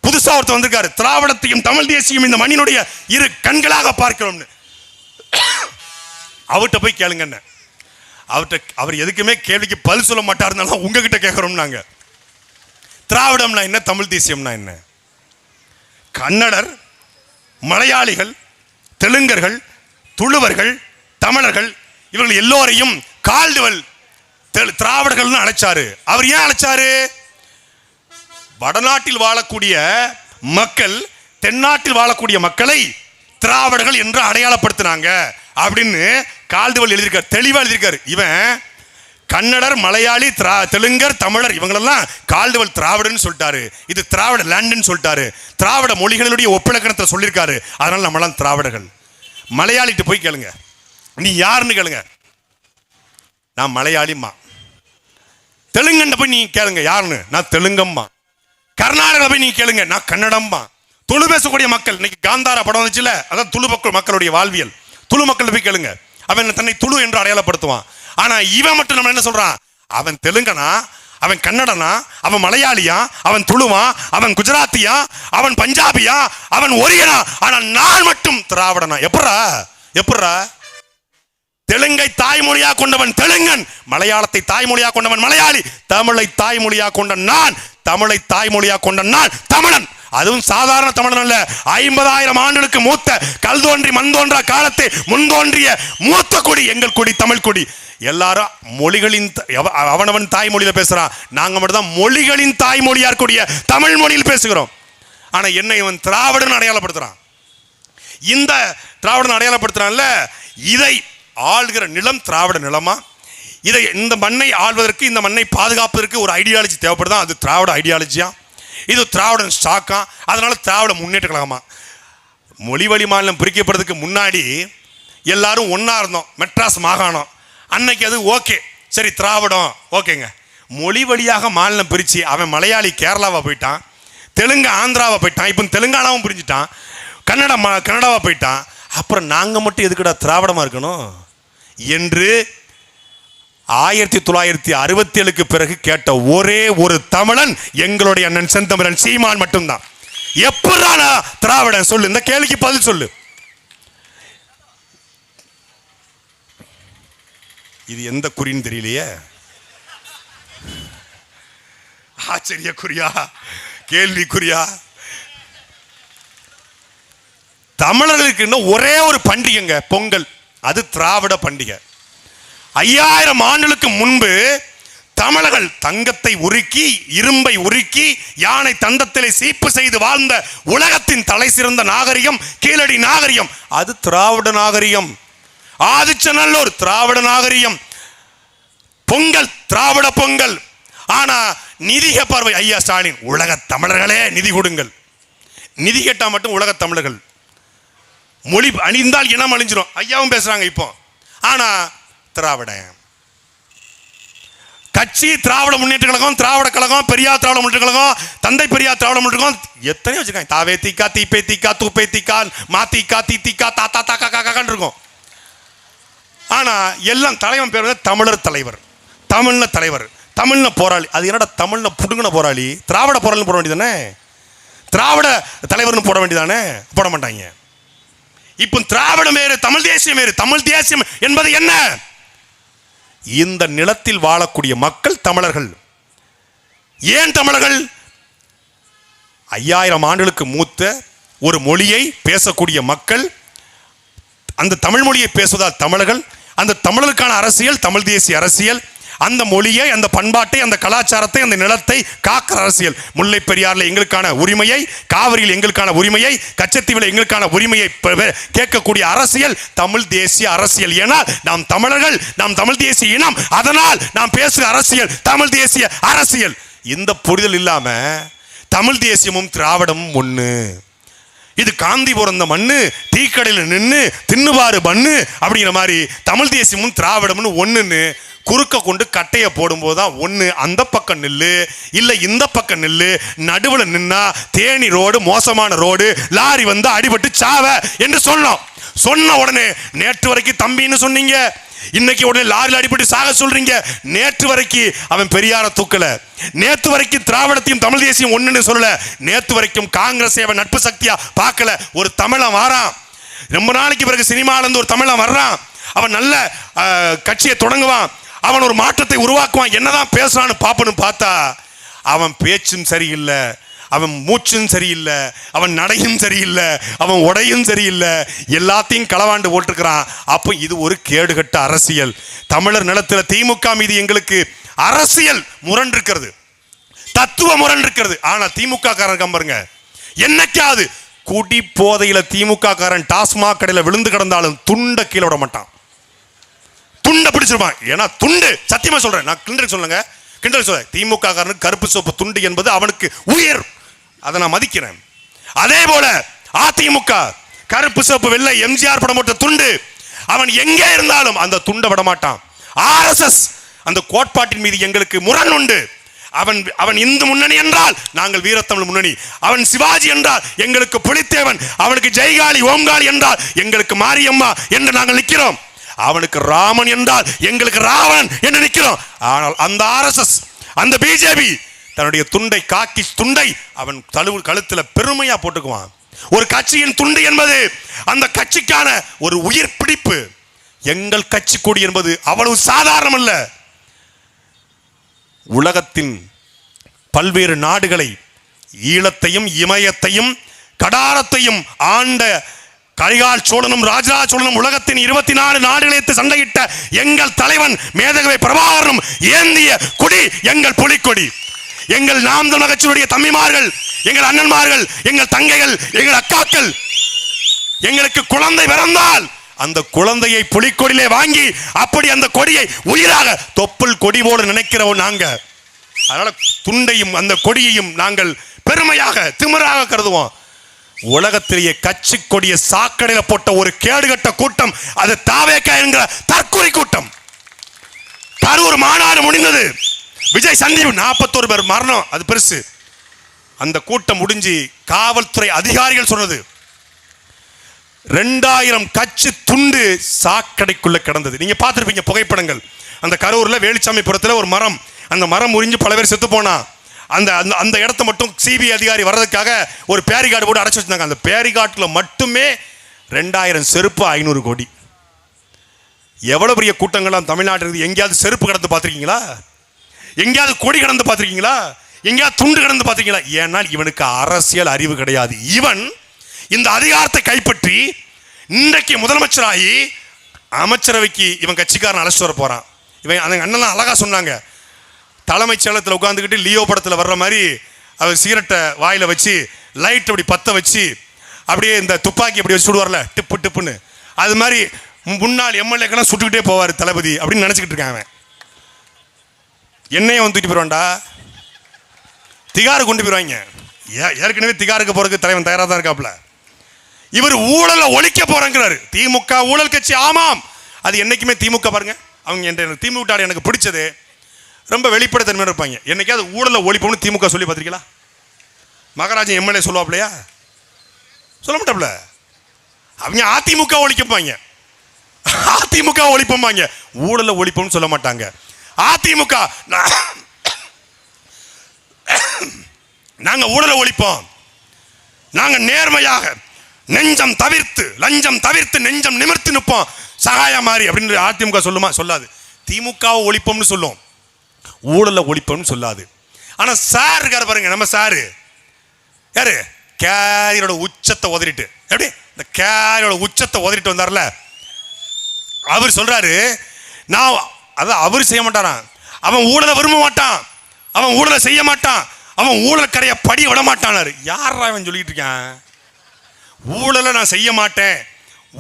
புதுசா ஒருத்தர் வந்திருக்காரு. திராவிடத்தையும் தமிழ் தேசியம் இந்த மண்ணினுடைய இரு கண்களாக பார்க்கிறோம்னு. அவர்கிட்ட போய் கேளுங்க. அவர் எதுக்குமே கேள்விக்கு பதில் சொல்ல மாட்டாருனால உங்ககிட்ட கேட்கிறோம் நாங்க. திராவிடம்னா என்ன, தமிழ் தேசியம்னா என்ன? கன்னடர், மலையாளிகள், தெலுங்கர்கள், துளுவர்கள், தமிழர்கள் இவர்கள் எல்லோரையும் கால்டுவல் திராவிடர்கள் அழைச்சாரு. அவர் ஏன் அழைச்சாரு? வடநாட்டில் வாழக்கூடிய மக்கள் தென்னாட்டில் வாழக்கூடிய மக்களை திராவிடர்கள் என்று அடையாளப்படுத்தினாங்க அப்படின்னு கால்டுவல் எழுதியிருக்காரு, தெளிவா எழுதியிருக்காரு. இவன் கன்னடர், மலையாளி, தெலுங்கர், தமிழர் இவங்களெல்லாம் கால்டுவல் திராவிடன்னு சொல்லிட்டாரு. இது திராவிட லேண்டுன்னு சொல்லிட்டாரு. திராவிட மொழிகளுடைய ஒப்பிலக்கணத்தை சொல்லியிருக்காரு. அதனால நம்மளாம் திராவிடர்கள். மலையாளிட்டு போய் கேளுங்க, நீ யாருன்னு கேளுங்க, நான் மலையாளிம்மா. தெலுங்கண்ட போய் நீ கேளுங்க யாருன்னு, நான் தெலுங்கம்மா. கர்நாடகா போய் நீ கேளுங்க, நான் கன்னடம்மா. துளு பேசக்கூடிய மக்கள், இன்னைக்கு காந்தாரா படம் வந்துச்சுல, அதான் துளு மக்களுடைய வாழ்வியல். துளு மக்கள் போய் கேளுங்க, அவன் தன்னை துளு என்று அடையாளப்படுத்துவான். ஆனா இவன் மட்டும் நம்ம என்ன சொல்றான்? அவன் தெலுங்கனா, அவன் கன்னடனா, அவன் மலையாளியா, அவன் துளுவா, அவன் குஜராத்தியா, அவன் பஞ்சாபியா, அவன் ஒரியனா. ஆனா நான் மட்டும் திராவிடனா. எப்படா? தெலுங்கை தாய்மொழியா கொண்டவன் தெலுங்கன், மலையாளத்தை தாய்மொழியா கொண்டவன் மலையாளி, தமிழை தாய்மொழியா கொண்ட நான், தமிழை தாய்மொழியா கொண்ட நான் தமிழன். அதுவும் சாதாரண தமிழன் அல்ல, 50,000 ஆண்டுகளுக்கு மூத்த கல் தோன்றி மண் தோன்றா காலத்தை முன்தோன்றிய மூத்த கொடி எங்கள் கொடி, தமிழ் கொடி. எல்லாரும் மொழிகளின் அவனவன் தாய்மொழியில பேசுறான். நாங்க மட்டும் தான் மொழிகளின் தாய்மொழியா இருக்கக்கூடிய தமிழ் மொழியில் பேசுகிறோம். ஆனா என்னை இவன் திராவிடன் அடையாளப்படுத்துறான். இந்த திராவிடன் அடையாளப்படுத்துறான்ல, இதை ஆள்கிற நிலம் திராவிட நிலமா? இதை இந்த மண்ணை ஆள்வதற்கு, இந்த மண்ணை பாதுகாப்பதற்கு ஒரு ஐடியாலஜி தேவைப்படுதா? அது திராவிட ஐடியாலஜியா? இது திராவிடன் ஸ்டாக்கா? அதனால திராவிட முன்னேற்ற கழகமா? மொழி வழி மாநிலம் பிரிக்கப்படுறதுக்கு முன்னாடி எல்லாரும் ஒன்னா இருந்தோம், மெட்ராஸ் மாகாணம். அன்னைக்கு அது ஓகே. சரி திராவிடம் ஓகேங்க. மொழி வழியாக மாநிலம் பிரிச்சு அவன் மலையாளி கேரளாவை போயிட்டான், தெலுங்கு ஆந்திராவை போயிட்டான், இப்போ தெலுங்கானாவும் பிரிஞ்சுட்டான், கன்னடாவை போயிட்டான். அப்புறம் நாங்கள் மட்டும் எதுக்குடா திராவிடமாக இருக்கணும் என்று 1967க்கு பிறகு கேட்ட ஒரே ஒரு தமிழன் எங்களுடைய அண்ணன் செந்தமிழன் சீமான் மட்டும்தான். எப்படா திராவிடன் சொல்லு, இந்த கேள்விக்கு பதில் சொல்லு. இது எந்த குறின்னு தெரியலையே. ஆச்சரிய குறியா, கேள்விக்குறியா? தமிழர்களுக்கு இன்னும் ஒரே ஒரு பண்டிகைங்க, பொங்கல். அது திராவிட பண்டிகை. 5000 ஆண்டுகளுக்கு முன்பு தமிழர்கள் தங்கத்தை உருக்கி இரும்பை உருக்கி யானை தந்தத்திலே சீப்பு செய்து வாழ்ந்த உலகத்தின் தலை சிறந்த நாகரிகம் கீழடி நாகரிகம். அது திராவிட நாகரிகம். ஆதிச்சநல்லூர் திராவிட நாகரிகம். பொங்கல் திராவிட பொங்கல். ஆனா நிதி பார்வை ஐயா ஸ்டாலின், உலக தமிழர்களே நிதி கொடுங்கள். நிதி கேட்டா மட்டும் உலக தமிழர்கள், மொழி அணிந்தால் இனம் அழிஞ்சிரும் ஐயாவும் பேசுறாங்க இப்போ. ஆனா திராவிட கட்சி, திராவிட முன்னேற்ற கழகம், திராவிட கழகம், பெரியார் திராவிட முன்னேற்ற கழகம், தந்தை பெரியார் திராவிட முன்னேற்ற கழகம் எத்தனையோ வச்சிருக்காங்க. தாவே தீக்கா, தீப்பே தீக்கா, தூப்பே தீக்கா, மாத்திக்கா, தீத்திக்கா, தாத்தா தாக்கா காக்கான்னு இருக்கும். ஆனா எல்லாம் தலைவன் பேர் தமிழர் தலைவர், தமிழ்ல தலைவர், தமிழ்ல போராளி. அது என்னடா தமிழ்ல புடுங்கின போராளி? திராவிட போராளி போட வேண்டியதானே, திராவிட தலைவர்னு போட வேண்டியதானே? போட மாட்டாங்க. இப்போ திராவிடம் வேறு, தமிழ் தேசியம் வேறு. தமிழ் தேசியம் என்பது என்ன? இந்த நிலத்தில் வாழக்கூடிய மக்கள் தமிழர்கள். ஏன் தமிழர்கள்? 5000 ஆண்டுகளுக்கு மூத்த ஒரு மொழியை பேசக்கூடிய மக்கள். அந்த தமிழ் மொழியை பேசுவதால் தமிழர்கள். அந்த தமிழருக்கான அரசியல் தமிழ் தேசிய அரசியல். அந்த மொழியை, அந்த பண்பாட்டை, அந்த கலாச்சாரத்தை, அந்த நிலத்தை காக்கிற அரசியல். முல்லை பெரியாறில் எங்களுக்கான உரிமையை, காவிரியில் எங்களுக்கான உரிமையை, கச்சத்தீவில் எங்களுக்கான உரிமையை கேட்கக்கூடிய அரசியல் தமிழ் தேசிய அரசியல். ஏனால் நாம் தமிழர்கள், நாம் தமிழ் தேசிய இனம். அதனால் நாம் பேசுகிற அரசியல் தமிழ் தேசிய அரசியல். இந்த புரிதல் இல்லாம தமிழ் தேசியமும் திராவிடமும் ஒண்ணு. இது காந்திபுரம் மண்ணு, டீக்கடையில் நின்று தின்னுபாரு மண்ணு அப்படிங்கிற மாதிரி தமிழ் தேசியமும் திராவிடம்னு ஒண்ணுன்னு குறுக்க கொண்டு கட்டையை போடும்போது தான் ஒன்று அந்த பக்கம் நில்லு, இல்லை இந்த பக்கம் நில்லு. நடுவில் நின்னா தேனி ரோடு மோசமான ரோடு, லாரி வந்து அடிபட்டு சாவ என்று சொன்னோம். சொன்ன உடனே நேற்று வரைக்கும் தம்பின்னு சொன்னீங்க, இன்னைக்கு உடனே லாரியில் அடிபட்டு சாக சொல்றீங்க. நேற்று வரைக்கும் அவன் பெரியார தூக்கல, நேற்று வரைக்கும் திராவிடத்தையும் தமிழ் தேசியம் ஒண்ணுன்னு சொல்லல, நேற்று வரைக்கும் காங்கிரஸ் அவன் நட்பு சக்தியா பார்க்கல. ஒரு தமிழன் வாரான், ரொம்ப நாளைக்கு பிறகு சினிமால இருந்து ஒரு தமிழன் வர்றான், அவன் நல்ல கட்சியை தொடங்குவான், அவன் ஒரு மாற்றத்தை உருவாக்குவான். என்னதான் பேசுறான்னு பாப்பன்னு பார்த்தா அவன் பேச்சும் சரியில்லை, அவன் மூச்சும் சரியில்லை, அவன் நடையும் சரியில்லை, அவன் உடையும் சரியில்லை, எல்லாத்தையும் களவாண்டு போட்டிருக்கிறான். அப்போ இது ஒரு கேடுகட்ட அரசியல். தமிழர் நிலத்தில் திமுக மீது எங்களுக்கு அரசியல் முரண் இருக்கிறது, தத்துவ முரண் இருக்கிறது. ஆனா திமுக காரன் கம்பருங்க, என்னைக்காவது குடி போதையில திமுக காரன் டாஸ்மாக் கடையில் விழுந்து கிடந்தாலும் துண்ட கீழே விட மாட்டான், துண்டை பிடிச்சிருப்பான். ஏன்னா துண்டு, சத்தியமா சொல்றேன், நான் கிண்டல் சொல்லுங்க, கிண்டல் சொல்ல, திமுக காரனுக்கு கருப்பு சோப்பு துண்டு என்பது அவனுக்கு உயிர், அதை நான் மதிக்கிறேன். அதே போல அதிமுக கருப்பு சோப்பு வெள்ளை எம்ஜிஆர் படம் போட்ட துண்டு, அவன் எங்கே இருந்தாலும் அந்த துண்டை விட மாட்டான். RSS அந்த கோட்பாட்டின் மீது எங்களுக்கு முரண் உண்டு. அவன் இந்து முன்னணி என்றால் நாங்கள் வீரத்தமிழ் முன்னணி, அவன் சிவாஜி என்றால் எங்களுக்கு புலித்தேவன், அவனுக்கு ஜெய்காளி ஓம்காளி என்றால் எங்களுக்கு மாரியம்மா என்று நாங்கள் நிற்கிறோம். அவனுக்கு ராமன் என்றால் எங்களுக்கு ராவணன் என்று நிற்கிறோம். ஆனால் அந்த RSS அந்த பிஜேபி தன்னுடைய துண்டை, காக்கி துண்டை அவன் கழுத்துல பெருமையா போட்டுக்குவான். ஒரு கட்சியின் துண்டு என்பது அந்த கட்சிக்கான ஒரு உயிர் பிடிப்பு. எங்கள் கட்சி கொடி என்பது அவ்வளவு சாதாரணம் அல்ல. உலகத்தின் பல்வேறு நாடுகளை, ஈழத்தையும் இமயத்தையும் கடாரத்தையும் ஆண்ட கரிகால் சோழனும் ராஜராஜ சோழனும் உலகத்தின் 24 நாடுகளை சண்டையிட்ட எங்கள் தலைவன் மேதகவை பிரபாகரனும் ஏந்திய கொடி எங்கள் புலிக்கொடி. எங்கள் நாம் தமிழர் கட்சியுடைய தம்பிமார்கள், எங்கள் அண்ணன்மார்கள், எங்கள் தங்கைகள், எங்கள் அக்காக்கள், எங்களுக்கு குழந்தை பிறந்தால் அந்த குழந்தையை புலிக்கொடியிலே வாங்கி அப்படி அந்த கொடியை உயிராக தொப்புள் கொடி போல நினைக்கிறோம் நாங்க. அதனால துண்டையும் அந்த கொடியையும் நாங்கள் பெருமையாக திமிராக கருதுவோம். உலகத்திலேயே கட்சி கொடிய சாக்கடையில் போட்ட ஒரு கேடுகட்ட கூட்டம் அது தாவேகா என்கிற தற்கொலை கூட்டம். கரூர் மாநாடு முடிந்தது. விஜய் சந்தீப் 41 பேர் மரணம், அது பெருசு. அந்த கூட்டம் முடிஞ்சு காவல்துறை அதிகாரிகள் சொன்னது 2000 கட்சி துண்டு சாக்கடைக்குள்ள கிடந்தது. நீங்க பார்த்திருப்பீங்க புகைப்படங்கள். அந்த கரூர்ல வேலுச்சாமிபுரத்தில் ஒரு மரம், அந்த மரம் முறிஞ்சு பல பேர் செத்து போனா அந்த அந்த இடத்த மட்டும் சிபிஐ அதிகாரி வர்றதுக்காக ஒரு பேரிகார்டு போட்டு அடைச்சு வச்சிருந்தாங்க. அந்த பேரிகார்டில் மட்டுமே 2000 செருப்பு 500 கோடி. எவ்வளவு பெரிய கூட்டங்கள்லாம் தமிழ்நாட்டில். எங்கேயாவது செருப்பு கடந்து பார்த்துருக்கீங்களா? எங்கேயாவது கொடி கடந்து பார்த்துருக்கீங்களா? எங்கேயாவது துண்டு கடந்து பார்த்துருக்கீங்களா? ஏன்னால் இவனுக்கு அரசியல் அறிவு கிடையாது. இவன் இந்த அதிகாரத்தை கைப்பற்றி இன்றைக்கு முதலமைச்சராகி அமைச்சரவைக்கு இவன் கட்சிக்காரன் அழைச்சிட்டு வர போறான். இவன் அந்த அண்ணன் அழகா சொன்னாங்க, தலைமைச் செயலகத்தில் உட்காந்துக்கிட்டு லியோ படத்தில் வர்ற மாதிரி அவர் சிகரெட்டை வாயில வச்சு லைட் அப்படி பற்ற வச்சு அப்படியே இந்த துப்பாக்கி அப்படி வச்சு சுடுவார்ல டிப்பு டிப்புன்னு, அது மாதிரி முன்னாள் எம்எல்ஏக்கெல்லாம் சுட்டுக்கிட்டே போவார் தளபதி அப்படின்னு நினச்சிக்கிட்டு இருக்காங்க. என்னையும் வந்து தூக்கிட்டு போயிடுவான்டா, திகாரு கொண்டு போயிடுவாங்க. ஏற்கனவே திகாருக்கு போறதுக்கு தலைவன் தயாராக தான் இருக்காப்புல. இவர் ஊழலை ஒழிக்க போறாங்கிறாரு. திமுக ஊழல் கட்சி. ஆமாம், அது என்னைக்குமே திமுக பாருங்க. அவங்க திமுக எனக்கு பிடிச்சது ரொம்ப வெளிப்படைத்தன்மையாக இருப்பாங்க. என்னைக்காவது ஊழலை ஒழிப்போம்னு திமுக சொல்லி பார்த்திருக்கீங்களா? மகாராஜன் எம்எல்ஏ சொல்லுவாப்லையா? சொல்ல மாட்டாப்ல. அவங்க அதிமுக ஒழிக்கப்பாங்க, அதிமுக ஒழிப்பாங்க, ஊழலை ஒழிப்போம்னு சொல்ல மாட்டாங்க. அதிமுக நாங்க ஊழலை ஒழிப்போம், நாங்க நேர்மையாக நெஞ்சம் தவிர்த்து லஞ்சம் தவிர்த்து நெஞ்சம் நிமிர்த்து நிற்போம் சகாய மாதிரி அப்படின்னு அதிமுக சொல்லுமா? சொல்லாது. திமுகவை ஒழிப்போம்னு சொல்லும், ஊழலை ஒழிப்போம்னு சொல்லாது. ஆனா சார் இருக்காரு பாருங்க, நம்ம சாரு யாரு? கேரியோட உச்சத்தை உதறிட்டு, எப்படி இந்த கேரியோட உச்சத்தை உதறிட்டு வந்தார்ல, அவர் சொல்றாரு, நான் அதான் அவர் செய்ய மாட்டாரான், அவன் ஊழலை விரும்ப மாட்டான், அவன் ஊழலை செய்ய மாட்டான், அவன் ஊழல் கரைய படி விட மாட்டான். யாரா அவன் சொல்லிட்டு இருக்கான்? ஊழலை நான் செய்ய மாட்டேன்,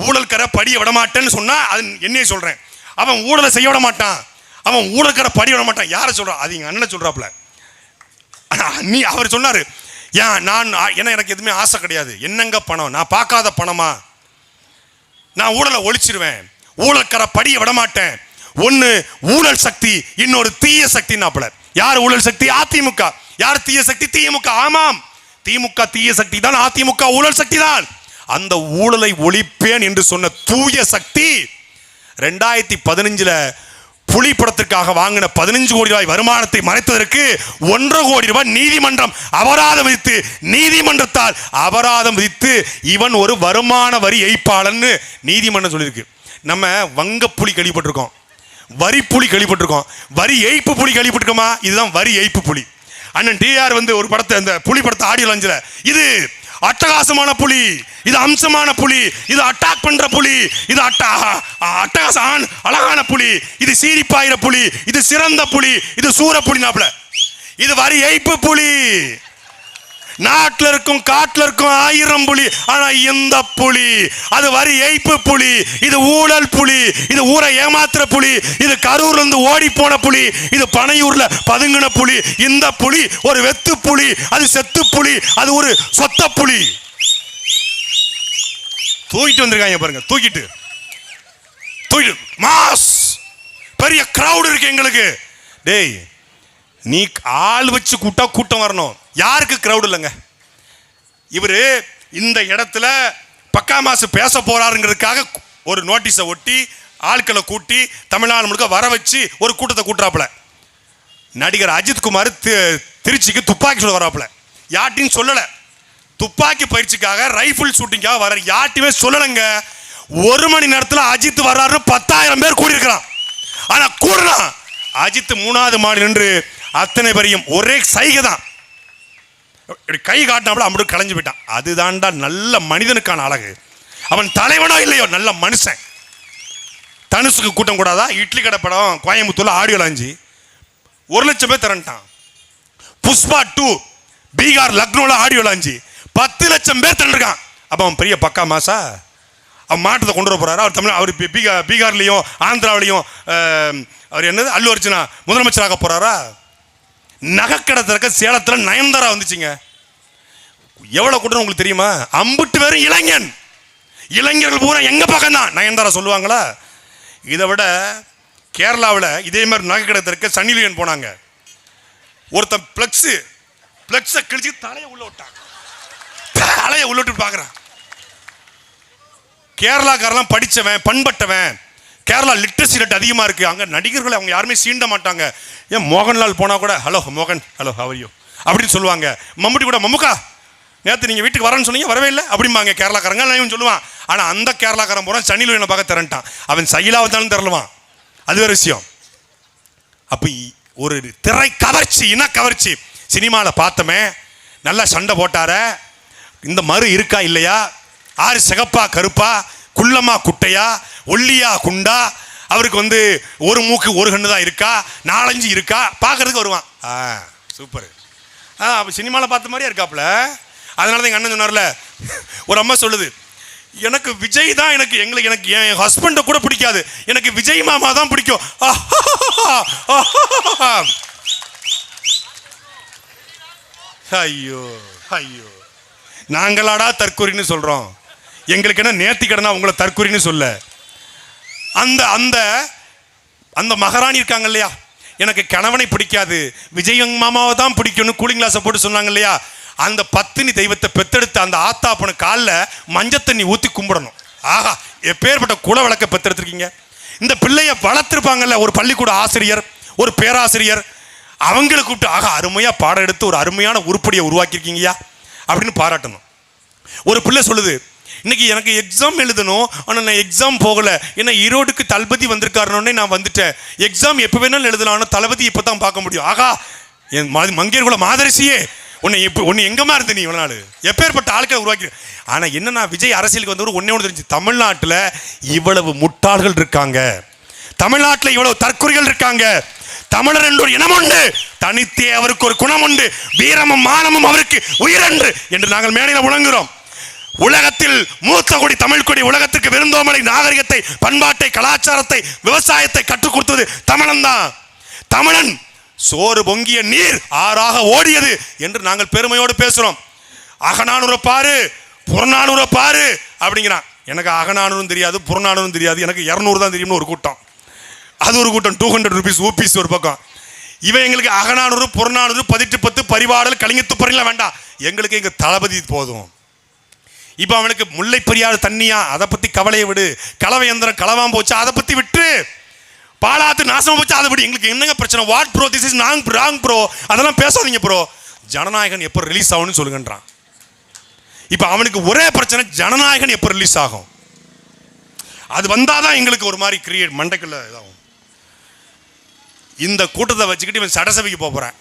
ஊழல் கரை படிய விட மாட்டேன்னு சொன்னா அது என்னையே சொல்றேன். அவன் ஊழலை செய்ய விட மாட்டான், அவன் ஊழல் கரை படி விட மாட்டான். யாரை சொல்றான்? அது எங்க அண்ணன் சொல்றாப்புல. நீ அவர் சொன்னாரு, ஏன் நான் என்ன, எனக்கு எதுவுமே ஆசை கிடையாது, என்னங்க பணம், நான் பார்க்காத பணமா, நான் ஊழலை ஒழிச்சிருவேன், ஊழல் கரை படிய விட மாட்டேன். ஒன்னு ஊழல் சக்தி, இன்னொரு தீய சக்தினாப்புல. யார் ஊழல் சக்தி? அதிமுக. யார் தீய சக்தி? திமுக. ஆமாம், திமுக தீய சக்தி தான், அதிமுக ஊழல் சக்தி தான். அந்த ஊழலை ஒழிப்பேன் என்று சொன்ன தூய சக்தி 2015 புலி படத்திற்காக வாங்கின 15 கோடி ரூபாய் வருமானத்தை மறைத்ததற்கு 1.5 கோடி ரூபாய் நீதிமன்றம் அபராதம் விதித்து, நீதிமன்றத்தால் அபராதம் விதித்து இவன் ஒரு வருமான வரி ஏய்ப்பாளன்னு நீதிமன்றம் சொல்லியிருக்கு. நம்ம வங்க புலி கேள்விப்பட்டிருக்கோம், வரி புலி கேள்விப்பட்டிருக்கோம், வரி ஏய்ப்பு புலி கேள்விப்பட்டிருக்கோமா? இதுதான் வரி ஏய்ப்பு புலி. அண்ணன் டிஆர் வந்து ஒரு படத்தை, அந்த புலி படத்தை ஆடியோ லான்ச்ல, இது அட்டகாசமான புலி, இது அம்சமான புலி, இது அட்டாக் பண்ற புலி, இது அட்டகாச அழகான புலி, இது சீரிப்பாயிர புலி, இது சிறந்த புலி, இது சூர புலினாப்ல. இது வரி ஏய்ப்பு புலி. நாட்டில் இருக்கும் காட்டில் இருக்கும் 1000 புலி, ஆனா இந்த புலி அது வரி ஏய்ப்பு புலி, இது ஊழல் புலி, இது ஊரை ஏமாத்துற புலி, இது கரூர்ல இருந்து ஓடி போன புலி, இது பனையூர்ல பதுங்கின புலி. இந்த புலி ஒரு வெத்து புலி, அது செத்து புலி, அது ஒரு சொத்த புலி. தூக்கிட்டு வந்திருக்காங்க பாருங்க, தூக்கிட்டு மாஸ் பெரிய கிரவுட் இருக்கு எங்களுக்கு. டேய், நீ ஆள் வச்சு கூட்டா கூட்டம் வரணும், யாருக்கு கிரவுட் இல்லைங்க. இவரு இந்த இடத்துல பக்கா மாசு பேச போறாருங்கிறதுக்காக ஒரு நோட்டீஸை ஒட்டி ஆட்களை கூட்டி தமிழ்நாடு முழுக்க வர வச்சு ஒரு கூட்டத்தை கூட்டுறாப்புல. நடிகர் அஜித் குமார் திருச்சிக்கு துப்பாக்கி சொல்ல வராப்புல, யார்ட்டையும் சொல்லல. துப்பாக்கி பயிற்சிக்காக ரைபிள் ஷூட்டிங்காக வர, யார்ட்டையுமே சொல்லலைங்க. 1 மணி நேரத்தில் அஜித் வர்றாரு, 10,000 பேர் கூடியிருக்கிறான். ஆனா கூடலாம் அஜித் 3வது மாடி நின்று அத்தனை பேரையும் ஒரே சைகை தான், கை காட்டினாப்புல அப்படி கலைஞ்சு போயிட்டான். அதுதான்டா நல்ல மனிதனுக்கான அழகு. அவன் தலைவனோ இல்லையோ நல்ல மனுஷன். தனுசுக்கு கூட்டம் கூடாதா? இட்லி கடை படம் கோயம்புத்தூர்ல ஆடியோ லான்ச்சு 1 லட்சம் பேர் திரண்டான். புஷ்பா 2 பீகார் லக்னோல ஆடியோ லான்ச்சு 10 லட்சம் பேர் திரண்டிருக்கான். அப்ப அவன் பெரிய பக்கா மாசா? அவன் மாற்றத்தை கொண்டு வர போறாரு. அவர் தமிழ், அவர் பீகார்லையும் ஆந்திராவிலையும் அவர் என்னது அல்லு அர்ஜுனா முதலமைச்சராக போறாரா? நகைக்கடை திறக்க சேலத்தில் நயன்தாரா வந்துச்சுங்க. எவ்வளவு கூட்டம் உங்களுக்கு தெரியுமா? 50 பேரும் இளைஞன், இளைஞர்கள் பூரா எங்க பக்கம் தான். நயன்தாரா சொல்லுவாங்களா? இதை விட கேரளாவில் இதே மாதிரி நகை கடை திறக்க சன்னிலியன் போனாங்க. ஒருத்தன் பிளக்ஸை கிழிச்சு தலையை உள்ள விட்டான். தலையை உள்ள விட்டு பார்க்குறான். கேரளாக்காரெல்லாம் படித்தவன், பண்பட்டவன். கேரளா லிட்ரஸி ரேட் அதிகமாக இருக்குது. அங்கே நடிகர்களை அவங்க யாருமே சீண்ட மாட்டாங்க. ஏன் மோகன்லால் போனால் கூட ஹலோ மோகன், ஹலோ ஹவரியோ அப்படின்னு சொல்லுவாங்க. மம்முட்டி கூட மம்முக்கா நேற்று நீங்கள் வீட்டுக்கு வரேன்னு சொன்னீங்க, வரவே இல்லை அப்படிம்பாங்க கேரளாக்காரங்க. நான் சொல்லுவான். ஆனால் அந்த கேரளாக்காரன் போகிறான் சன்னிலியனை பார்க்க திறன்ட்டான். அவன் சைலாவத்தாலும் திரளுவான். அது வேறு விஷயம். அப்போ ஒரு திரை கவர்ச்சி, இன கவர்ச்சி. சினிமாவில் பார்த்தோமே, நல்லா சண்டை போட்டார, இந்த மறு இருக்கா இல்லையா, ஆறு சிகப்பா கருப்பா, குள்ளமா குட்டையா, ஒல்லியா குண்டா, அவருக்கு ஒரு மூக்கு ஒரு கண்ணு தான் இருக்கா, 4-5 இருக்கா, பார்க்கறதுக்கு வருவான். சூப்பர். அப்போ சினிமாவில் பார்த்த மாதிரியே இருக்காப்புல. அதனால தான் எங்கள் அண்ணன் சொன்னார்ல, ஒரு அம்மா சொல்லுது, எனக்கு விஜய் தான் எனக்கு என் ஹஸ்பண்டை கூட பிடிக்காது, எனக்கு விஜய் மாமா தான் பிடிக்கும். ஐயோ ஐயோ, நாங்களாடா தற்கொலைன்னு சொல்றோம். எங்களுக்கு என்ன நேர்த்தி கடனா உங்களை தற்கொலைன்னு சொல்ல. அந்த அந்த அந்த மகாராணி இருக்காங்க இல்லையா, எனக்கு கணவனை பிடிக்காது, விஜய் மாமாவை தான் பிடிக்கும்னு கூலிங் கிளாஸை போட்டு சொன்னாங்க இல்லையா, அந்த பத்தினி தெய்வத்தை பெத்தெடுத்த அந்த ஆத்தாப்பன காலில் மஞ்சள் தண்ணி ஊற்றி கும்பிடணும். ஆஹா, எப்பேற்பட்ட குல வழக்க பெத்தெடுத்திருக்கீங்க. இந்த பிள்ளைய வளர்த்துருப்பாங்கல்ல ஒரு பள்ளிக்கூட ஆசிரியர், ஒரு பேராசிரியர், அவங்களை கூப்பிட்டு ஆகா அருமையாக பாடம் எடுத்து ஒரு அருமையான உருப்படியை உருவாக்கியிருக்கீங்கயா அப்படின்னு பாராட்டணும். ஒரு பிள்ளை சொல்லுது, இன்னைக்கு எனக்கு எக்ஸாம் எழுதணும், ஆனால் நான் எக்ஸாம் போகலை, ஏன்னா ஈரோடுக்கு தளபதி வந்திருக்காருன்னே நான் வந்துட்டேன். எக்ஸாம் எப்போ வேணாலும் எழுதலாம், ஆனால் தளபதி இப்போ தான் பார்க்க முடியும். ஆகா, என் மங்கையர்குல மாதரிசியே, உன்னை எங்கம்மா இருந்து நீ இவ்வளோ நாள் எப்பேற்பட்ட ஆட்களை உருவாக்கி. ஆனால் என்னன்னா, விஜய் அரசியலுக்கு வந்தவர் ஒன்னே ஒன்று தெரிஞ்சு, தமிழ்நாட்டில் இவ்வளவு முட்டாள்கள் இருக்காங்க, தமிழ்நாட்டில் இவ்வளவு தற்கொலைகள் இருக்காங்க, தமிழர் என்ற ஒரு இனம் உண்டு, தனித்தே அவருக்கு ஒரு குணம் உண்டு, வீரமும் மானமும் அவருக்கு உயிரென்று என்று நாங்கள் மேடையில் முழங்குகிறோம். உலகத்தில் மூத்த கொடி தமிழ் கொடி, உலகத்திற்கு விருந்தோமலை, நாகரிகத்தை, பண்பாட்டை, கலாச்சாரத்தை, விவசாயத்தை கற்றுக் கொடுத்தது தமிழன் தான். தமிழன் சோறு பொங்கிய நீர் ஆறாக ஓடியது என்று நாங்கள் பெருமையோடு பேசுறோம். அகநானூரை பாரு, புறநானூரை பாரு அப்படிங்கிறான். எனக்கு அகநானூரும் தெரியாது, புறநானூரும் தெரியாது, எனக்கு 200 தான் தெரியும்னு ஒரு கூட்டம். அது ஒரு கூட்டம், 200 rupees ஊபிஸ் ஒரு பக்கம். இவன் எங்களுக்கு அகநானூறு, புறநானூறு, 1810, பரிபாடல், கலிங்கத்துப்பறிலாம் வேண்டாம், எங்களுக்கு எங்க தளபதி போதும். இப்போ அவனுக்கு முல்லை பெரியாறு தண்ணியா, அதை பத்தி கவலையை விடு. கலவை எந்திரம் களவாம போச்சு, அதை பத்தி விட்டு. பாலாத்து நாசமா போச்சு, அதை விடு. எங்களுக்கு என்னங்க பிரச்சனை? What bro, this is wrong bro, அதெல்லாம் பேசாதீங்க ப்ரோ. ஜனநாயகன் எப்போ ரிலீஸ் ஆகும்னு சொல்லுங்கன்றான். இப்போ அவனுக்கு ஒரே பிரச்சனை, ஜனநாயகன் எப்போ ரிலீஸ் ஆகும், அது வந்தாதான் எங்களுக்கு ஒரு மாதிரி கிரியேட் மண்டைக்குள்ள இதாகும். இந்த கூட்டத்தை வச்சுக்கிட்டு இவன் சட்டசபைக்கு போறேன்,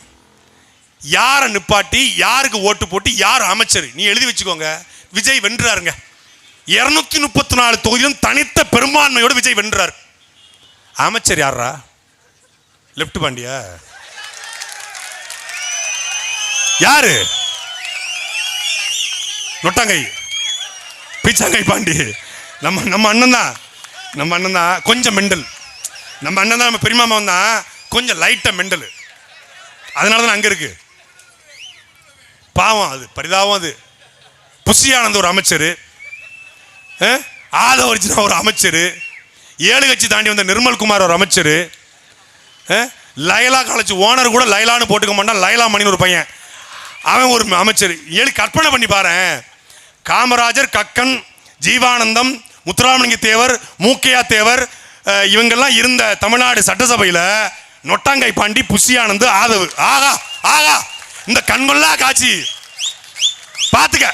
யாரை நிப்பாட்டி யாருக்கு ஓட்டு போட்டு யார் அமைச்சர் நீ எழுதி வச்சுக்கோங்க. விஜய் வென்றாருங்க, 234 தொகுதியிலும் தனித்த பெரும்பான்மையோடு விஜய் வென்றார். அமைச்சர் யாரா? லெப்ட் பாண்டியா? யாரு? நொட்டாங்கை பீச்சாங்கை பாண்டி. நம்ம அண்ணன் தான், நம்ம அண்ணன் தான் கொஞ்சம் மெண்டல். நம்ம அண்ணன் தான், நம்ம பெரியமாமா தான் கொஞ்சம் லைட்டா மெண்டல். அதனால தான் அங்க இருக்கு. பாவம், அது பரிதாபம். அது புஷியானந்த ஒரு அமைச்சர், ஆதவர்ஜினா ஒரு அமைச்சர், 7 கட்சி தாண்டி வந்த நிர்மல்குமார் ஒரு அமைச்சர், லைலா காலேஜ் ஓனர் கூட லைலான்னு போட்டுக்க மாட்டான், லைலா மணின்னு ஒரு பையன், அவன் ஒரு அமைச்சர். கற்பனை பண்ணி பாரு, காமராஜர், கக்கன், ஜீவானந்தம், முத்துராமலிங்க தேவர், மூக்கையா தேவர், இவங்கெல்லாம் இருந்த தமிழ்நாடு சட்டசபையில் நொட்டாங்கை பாண்டி, புஷியானந்து, ஆதவ். ஆகா ஆகா, இந்த கண்கொள்ளா காட்சி பாத்துக்க,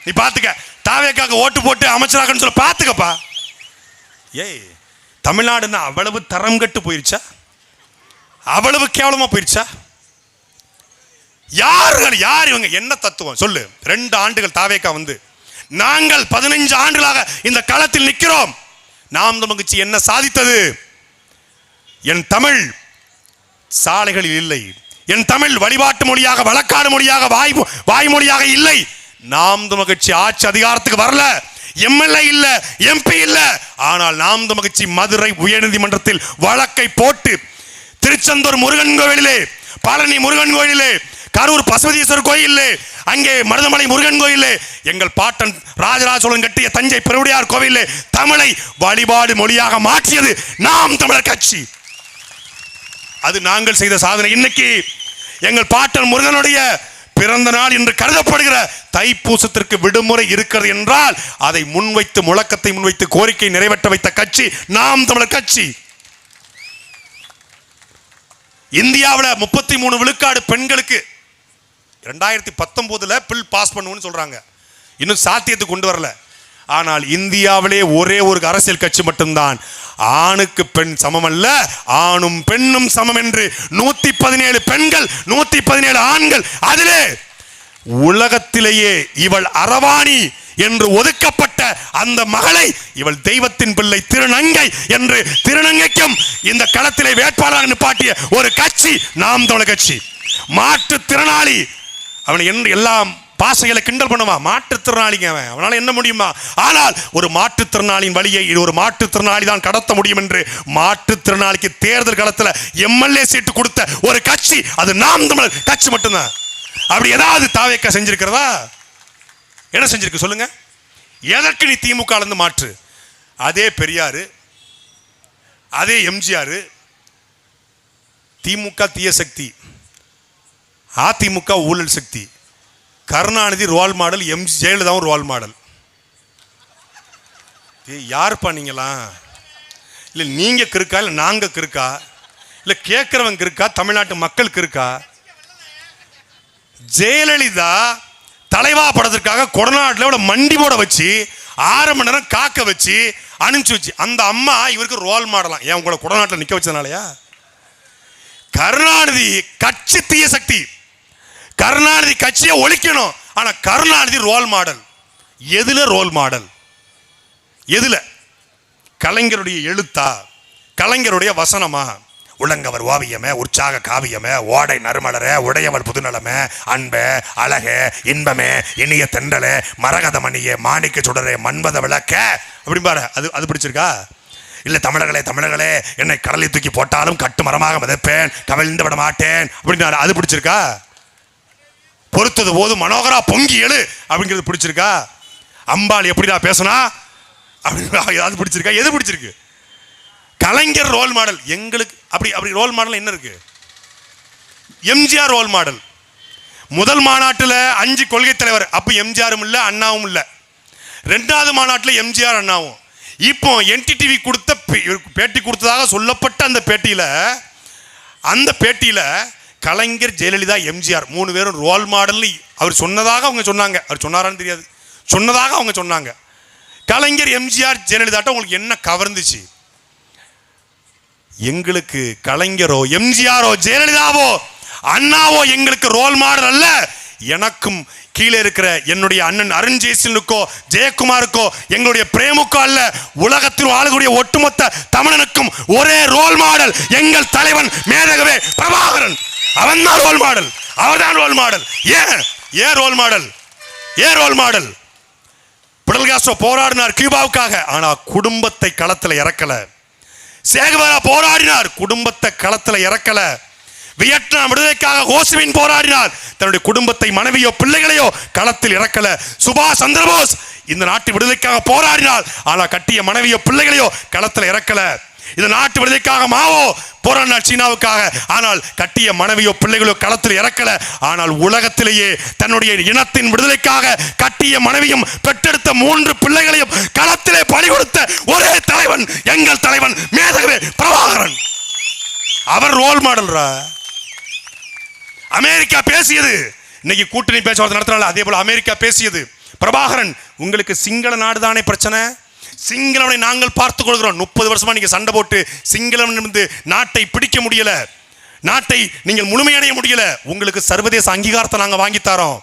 நீ பாத்துக்க. தாவேக்காக ஓட்டு போட்டு அமைச்சராகன்னு சொல்ல பாத்துக்கப்பா. ஏய், தமிழ்நாடுன்னா அவ்வளவு தரம் கட்டு போயிருச்சா? அவ்வளவு கேவலமா போயிருச்சா? யார் இவங்க? என்ன தத்துவம் சொல்லு? 2 ஆண்டுகள் தாவேக்கா வந்து, நாங்கள் 15 ஆண்டுகளாக இந்த களத்தில் நிற்கிறோம். நாம் தமிழ்ச்சி என்ன சாதித்தது? என் தமிழ் சாலைகளில் இல்லை, என் தமிழ் வழிபாட்டு மொழியாக, வழக்காடு மொழியாக, வாய்மொழியாக இல்லை. நாம் தமிழ் கட்சி ஆட்சி அதிகாரத்துக்கு வரல, எம்எல்ஏ இல்ல, எம்பி இல்ல, ஆனால் நாம் தமிழ் கட்சி மதுரை உயர்நீதிமன்றத்தில் வழக்கை போட்டு, திருச்செந்தூர் முருகன் கோயிலிலே, பழனி முருகன் கோயிலிலே, கரூர் பசுபதீஸ்வரர் கோயிலே, அங்கே மருதமலை முருகன் கோயிலே, எங்கள் பாட்டன் ராஜராஜ சோழன் கட்டிய தஞ்சை பெருவுடையார் கோவிலே தமிழை வழிபாடு மொழியாக மாற்றியது நாம் தமிழர் கட்சி. அது நாங்கள் செய்த சாதனை. இன்னைக்கு எங்கள் பாட்டன் முருகனுடைய பிறந்த நாள் என்று கருதப்படுகிற தைப்பூசத்திற்கு விடுமுறை இருக்கிறது என்றால் அதை முன்வைத்து, முழக்கத்தை முன்வைத்து, கோரிக்கை நிறைவேற்ற வைத்த கட்சி நாம் தமிழர் கட்சி. இந்தியாவில் 33 விழுக்காடு பெண்களுக்கு 2019 பில் பாஸ் பண்ணுவோம்னு சொல்றாங்க. இன்னும் சாத்தியத்துக்கு கொண்டு வரல. ஆனால் இந்தியாவிலே ஒரே ஒரு அரசியல் கட்சி மட்டும்தான் ஆணுக்கு பெண் சமம் அல்ல, ஆணும் பெண்ணும் சமம் என்று 117 பெண்கள், 117 ஆண்கள். அதிலே உலகத்திலேயே இவள் அரவாணி என்று ஒதுக்கப்பட்ட அந்த மகளை இவள் தெய்வத்தின் பிள்ளை திருநங்கை என்று திருநங்கைக்கும் இந்த களத்திலே வேட்பாளராக நிப்பாட்டிய ஒரு கட்சி நாம் தமிழர் கட்சி. மாற்றுத்திறனாளி அவனை என்று எல்லாம் பாசைகளை கிண்டல் பண்ணுமா, மாற்றுத்திறனாளிங்க அவனால என்ன முடியுமா? ஆனால் ஒரு மாற்றுத்திறனாளியின் வழியை ஒரு மாற்றுத்திறனாளி தான் கடத்த முடியும் என்று மாற்றுத்திறனாளிக்கு தேர்தல் களத்தில் எம்எல்ஏ சீட்டு கொடுத்த ஒரு கட்சி அது நாம் தமிழர் கட்சி மட்டும்தான். அப்படி ஏதாவது தாவேக்கா செஞ்சிருக்கிறதா? என்ன செஞ்சிருக்கு சொல்லுங்க? எதற்கு நீ திமுக இருந்து மாற்று? அதே பெரியாரு, அதே எம்ஜிஆர், திமுக தீய சக்தி, அதிமுக ஊழல் சக்தி, கருணாநிதி ரோல் மாடல், ஜெயலலிதாவும் ரோல் மாடல். யார் பண்ணீங்களா? இல்லை நீங்க கிருக்கா, இல்லை நாங்க கிருக்கா, இல்லை கேட்கிறவங்க இருக்கா, தமிழ்நாட்டு மக்களுக்கு இருக்கா? ஜெயலலிதா தலைவா படத்திற்காக கொடநாட்டில் மண்டி போட வச்சு 6 மணி நேரம் காக்க வச்சு அனுப்பிச்சு வச்சு அந்த அம்மா இவருக்கு ரோல் மாடலாம். ஏன் உங்களை கொடநாட்டில் நிக்க வச்சதுனாலயா? கருணாநிதி கட்சி தீய சக்தி, கருணாநிதி கட்சியை ஒழிக்கணும். ஆனா கருணாநிதி ரோல் மாடல். எதுல ரோல் மாடல்? எதுல? கலைஞருடைய எழுத்தா, கலைஞருடைய வசனமா? உலங்கவர் ஓவியமே, உற்சாக காவியமே, ஓடை நறுமலரே, உடையவள் புதுநலமே, அன்பே, அழகே, இன்பமே, இனிய தென்றலே, மரகத மணியே, மாணிக்க சுடரே, மண்பத விளக்க அப்படி பாரு. அது பிடிச்சிருக்கா? இல்லை தமிழர்களே என்னை கடலை தூக்கி போட்டாலும் கட்டு மரமாக மிதப்பேன், கவிழ்ந்து விட மாட்டேன் அப்படின்னு அது பிடிச்சிருக்கா? பொறுத்தது போது மனோகரா பொங்கி எழு அப்படிங்கிறது பிடிச்சிருக்கா? அம்பாள் எப்படிடா பேசுனா அப்படி அது பிடிச்சிருக்கா? எது பிடிச்சிருக்கு? Kalaignar role model. எங்களுக்கு அப்படி ரோல் மாடல் என்ன இருக்கு? MGR role model. முதல் மாநாட்டில் 5 கொள்கை தலைவர், அப்ப எம்ஜிஆரும் இல்லை அண்ணாவும் இல்லை. 2வது மாநாட்டில் எம்ஜிஆர் அண்ணாவும். இப்போ என்டிடிவி கொடுத்த பேட்டி கொடுத்ததாக சொல்லப்பட்ட அந்த பேட்டியில கலைஞர், ஜெயலலிதா, எம்ஜிஆர் 3 பேரும் ரோல் மாடல் அவர் சொன்னதாக அவங்க சொன்னாங்க. அவர் சொன்னாரான்னு தெரியாது, சொன்னதாக அவங்க சொன்னாங்க. கலைஞர், எம்ஜிஆர், ஜெயலலிதாட்ட உங்களுக்கு என்ன கவர்ந்துச்சு? எங்களுக்கு கலைஞரோ, எம்ஜிஆரோ, ஜெயலலிதாவோ, அண்ணாவோ எங்களுக்கு ரோல் மாடல் அல்ல. எனக்கும் கீழே இருக்கிற என்னுடைய அண்ணன் அருண் ஜெயசிலனுக்கோ, ஜெயக்குமாருக்கோ, எங்களுடைய பிரேமுக்கோ அல்ல, உலகத்தில் ஆளக்கூடிய ஒட்டுமொத்த தமிழனுக்கும் ஒரே ரோல் மாடல் எங்கள் தலைவன் மேதகவே பிரபாகரன். அவன் தான் ரோல் மாடல், அவர்தான் ரோல் மாடல். ஏன் ரோல் மாடல்? ஏன் ரோல் மாடல்? பிடல் காஸ்ட்ரோ போராடினார் கியூபாவுக்காக, ஆனா குடும்பத்தை களத்தில் இறக்கல. சேகுவேரா போராடினார், குடும்பத்தை களத்தில் இறக்கல. வியட்நாம் விடுதலைக்காக ஹோசிமின் போராடினார், தன்னுடைய குடும்பத்தை, மனைவியோ பிள்ளைகளையோ களத்தில் இறக்கல. சுபாஷ் சந்திரபோஸ் இந்த நாட்டு விடுதலைக்காக போராடினார், ஆனா கட்டிய மனைவியோ பிள்ளைகளையோ களத்தில் இறக்கல. இந்த நாட்டு விடுதலைக்காக மாவோ போராடினார் சீனாவுக்காக, ஆனால் கட்டிய மனைவியோ பிள்ளைகளோ களத்தில் இறக்கல. ஆனால் உலகத்திலேயே தன்னுடைய இனத்தின் விடுதலைக்காக கட்டிய மனைவியும் பெற்றெடுத்த 3 பிள்ளைகளையும் களத்திலே பலி கொடுத்த ஒரே தலைவன் எங்கள் தலைவன் மேதகவே பிரபாகரன். அவர் ரோல் மாடல். அமெரிக்கா பேசியது, இன்னைக்கு கூட்டணி பேச்சுவார்த்தை நடத்தினால அதே போல அமெரிக்கா பேசியது. பிரபாகரன், உங்களுக்கு சிங்கள நாடு தானே பிரச்சனை, சிங்களவனை நாங்கள் பார்த்துக் கொள்கிறோம். 30 வருஷமா நீங்க சண்டை போட்டு சிங்களவன் நாட்டை பிடிக்க முடியல, நாட்டை நீங்கள் முழுமையடைய முடியல. உங்களுக்கு சர்வதேச அங்கீகாரத்தை நாங்கள் வாங்கி தரோம்,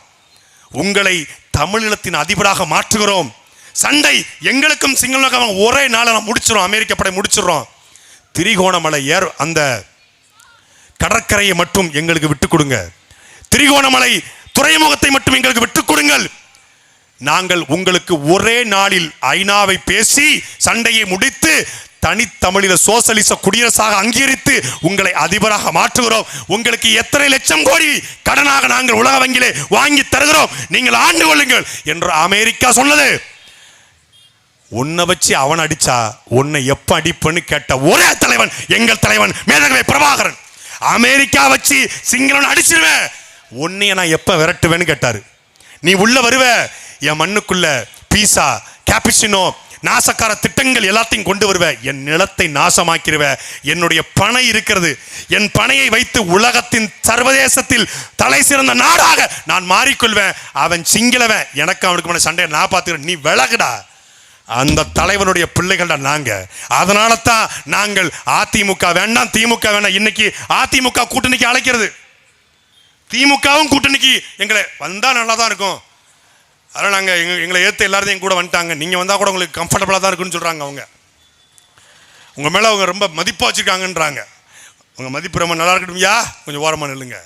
உங்களை தமிழீழத்தின் அதிபராக மாற்றுகிறோம். சண்டை எங்களுக்கும் சிங்களம் ஒரே நாள முடிச்சிடும், அமெரிக்க படை முடிச்சிடுறோம். திரிகோணமலை அந்த கடற்கரையை மட்டும் எங்களுக்கு விட்டுக் கொடுங்க, திரிகோணமலை துறைமுகத்தை மட்டும் எங்களுக்கு விட்டுக் கொடுங்கள். நாங்கள் உங்களுக்கு ஒரே நாளில் ஐநாவை பேசி சண்டையை முடித்து தனித்தமிழில சோசலிச குடியரசாக அங்கீகரித்து உங்களை அதிபராக மாற்றுகிறோம். உங்களுக்கு எத்தனை லட்சம் கோடி கடனாக நாங்கள் உலக வங்கியிலே வாங்கி தருகிறோம், நீங்கள் ஆண்டு கொள்ளுங்கள் என்று அமெரிக்கா சொன்னது. உன்னை வச்சு அவன் அடிச்சா உன்னை எப்ப அடிப்பன்னு கேட்ட ஒரே தலைவன் எங்கள் தலைவன் மேதகவே பிரபாகரன். அமெரிக்கா வச்சு சிங்களம் அடிச்சிருவேன், உன்னைய நான் எப்ப விரட்டுவேன்னு கேட்டாரு. நீ உள்ள வருவ, என் மண்ணுக்குள்ள பீசா கேபிச்சினோ நாசக்கார திட்டங்கள் எல்லாத்தையும் கொண்டு வருவ, என் நிலத்தை நாசமாக்கிருவ. என்னுடைய பனை இருக்கிறது, என் பனையை வைத்து உலகத்தின் சர்வதேசத்தில் தலை சிறந்த நாடாக நான் மாறிக்கொள்வேன். அவன் சிங்களவன், எனக்கு அவனுக்கு சண்டையை நான் பார்த்துக்கிறேன், நீ விலகுடா. அந்த தலைவனுடைய பிள்ளைகள் தான் நாங்க. அதனால தான் நாங்கள் அதிமுக வேண்டாம் திமுக வேண்டாம். இன்னைக்கு அதிமுக கூட்டணிக்கு அழைக்கிறது, திமுகவும் கூட்டணிக்கு எங்களை வந்தா நல்லா தான் இருக்கும். அதனால் நாங்கள் எங்களை ஏற்று எல்லாரும் கூட வந்துட்டாங்க, நீங்கள் வந்தால் கூட உங்களுக்கு கம்ஃபர்டபுளாக தான் இருக்குன்னு சொல்கிறாங்க. அவங்க உங்கள் மேலே அவங்க ரொம்ப மதிப்பாக வச்சுருக்காங்கன்றாங்க. உங்கள் மதிப்பு ரொம்ப நல்லா இருக்கட்டும்யா, கொஞ்சம் ஓரமாக நில்லுங்க.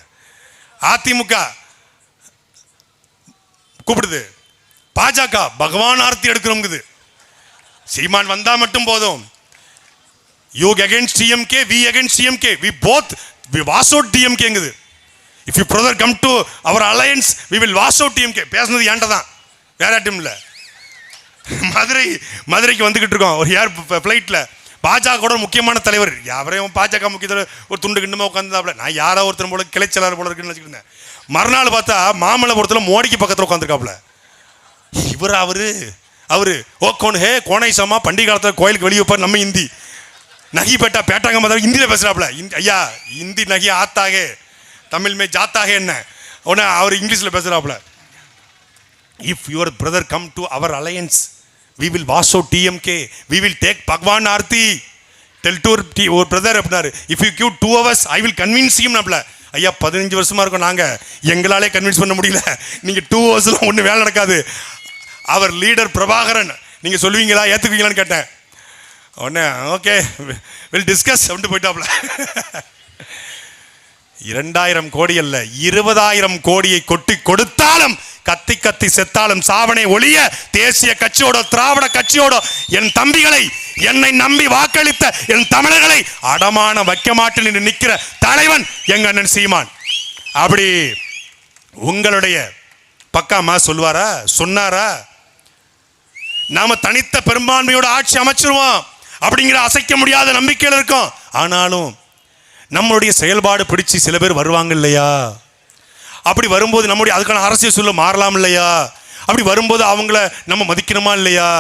அதிமுக கூப்பிடுது, பாஜக பகவான் ஆர்த்தி எடுக்கிறோங்குது. சீமான் வந்தால் மட்டும் போதும். You against DMK, we against DMK, we both we wash out டிஎம்கேங்குது. If you brother come to our alliance we will wash out DMK. பேசுனது ஏன்ட்ட தான், வேற யார்ட்டும் இல்லை. மதுரைக்கு வந்துக்கிட்டு இருக்கோம் ஒரு ஏர் ஃப்ளைட்டில். பாஜக முக்கியமான தலைவர், யாரையும் பாஜக முக்கிய தலைவர் ஒரு துண்டு கிண்டுமா உட்காந்துதாப்ல. நான் யாரோ ஒருத்தர் போல கிளைச்சலார் போல இருக்குன்னு வச்சுக்கிட்டு இருந்தேன். மறுநாள் பார்த்தா மாமல்லபுரத்தில் மோடிக்கு பக்கத்தில் உட்காந்துருக்காப்புல. இவர் அவரு ஓ கோன் ஹே கோனை சமா பண்டிகை காலத்தில் கோயிலுக்கு வெளியே வைப்பார். நம்ம ஹிந்தி நகி பேட்டா பேட்டாங்க மாதிரி ஹிந்தியில் பேசுகிறாப்புல. ஐயா ஹிந்தி நகி ஆத்தாகே தமிழ் மே ஜாத்தாக என்ன உடனே அவர் இங்கிலீஷில் பேசுகிறாப்புல. If your brother come to our alliance we will wash out DMK, we will take பகவான் ஆர்த்தி, டெல் டு ஒரு பிரதர் அப்படின்னாரு. If you give 2 hours I will convince him. நம்மள ஐயா 15 வருஷமா இருக்கும் நாங்கள், எங்களாலே கன்வின்ஸ் பண்ண முடியல. நீங்கள் 2 hours ஒன்றும் வேலை நடக்காது. அவர் லீடர் பிரபாகரன், நீங்கள் சொல்லுவீங்களா ஏற்றுக்குவீங்களான்னு கேட்டேன். உடனே ஓகே வில் டிஸ்கஸ் அப்படின்ட்டு போயிட்டாப்ல. 2000 கோடி அல்ல 20,000 கோடியை கொட்டி கொடுத்தாலும் கத்தி கத்தி செத்தாலும் சாவனை ஒழிய தேசிய கட்சியோட திராவிட கட்சியோட என் தம்பிகளை, என்னை நம்பி வாக்களித்த என் தமிழர்களை அடமான வைக்க மாட்டேன் என்று நிற்கிற தலைவன் எங்க அண்ணன் சீமான். அப்படி உங்களுடைய பக்காமா சொல்வாரா, சொன்னாரா? நாம தனித்த பெரும்பான்மையோட ஆட்சி அமைச்சிருவோம் அப்படிங்கிற அசைக்க முடியாத நம்பிக்கையில் இருக்கும். ஆனாலும் நம்மளுடைய செயல்பாடு பிடிச்சி சில பேர் வருவாங்க இல்லையா? அப்படி வரும்போது நம்முடைய அதுக்கான அரசியல் சொல்ல மாறலாம் இல்லையா? அப்படி வரும்போது அவங்கள நம்ம மதிக்கணுமா இல்லையா?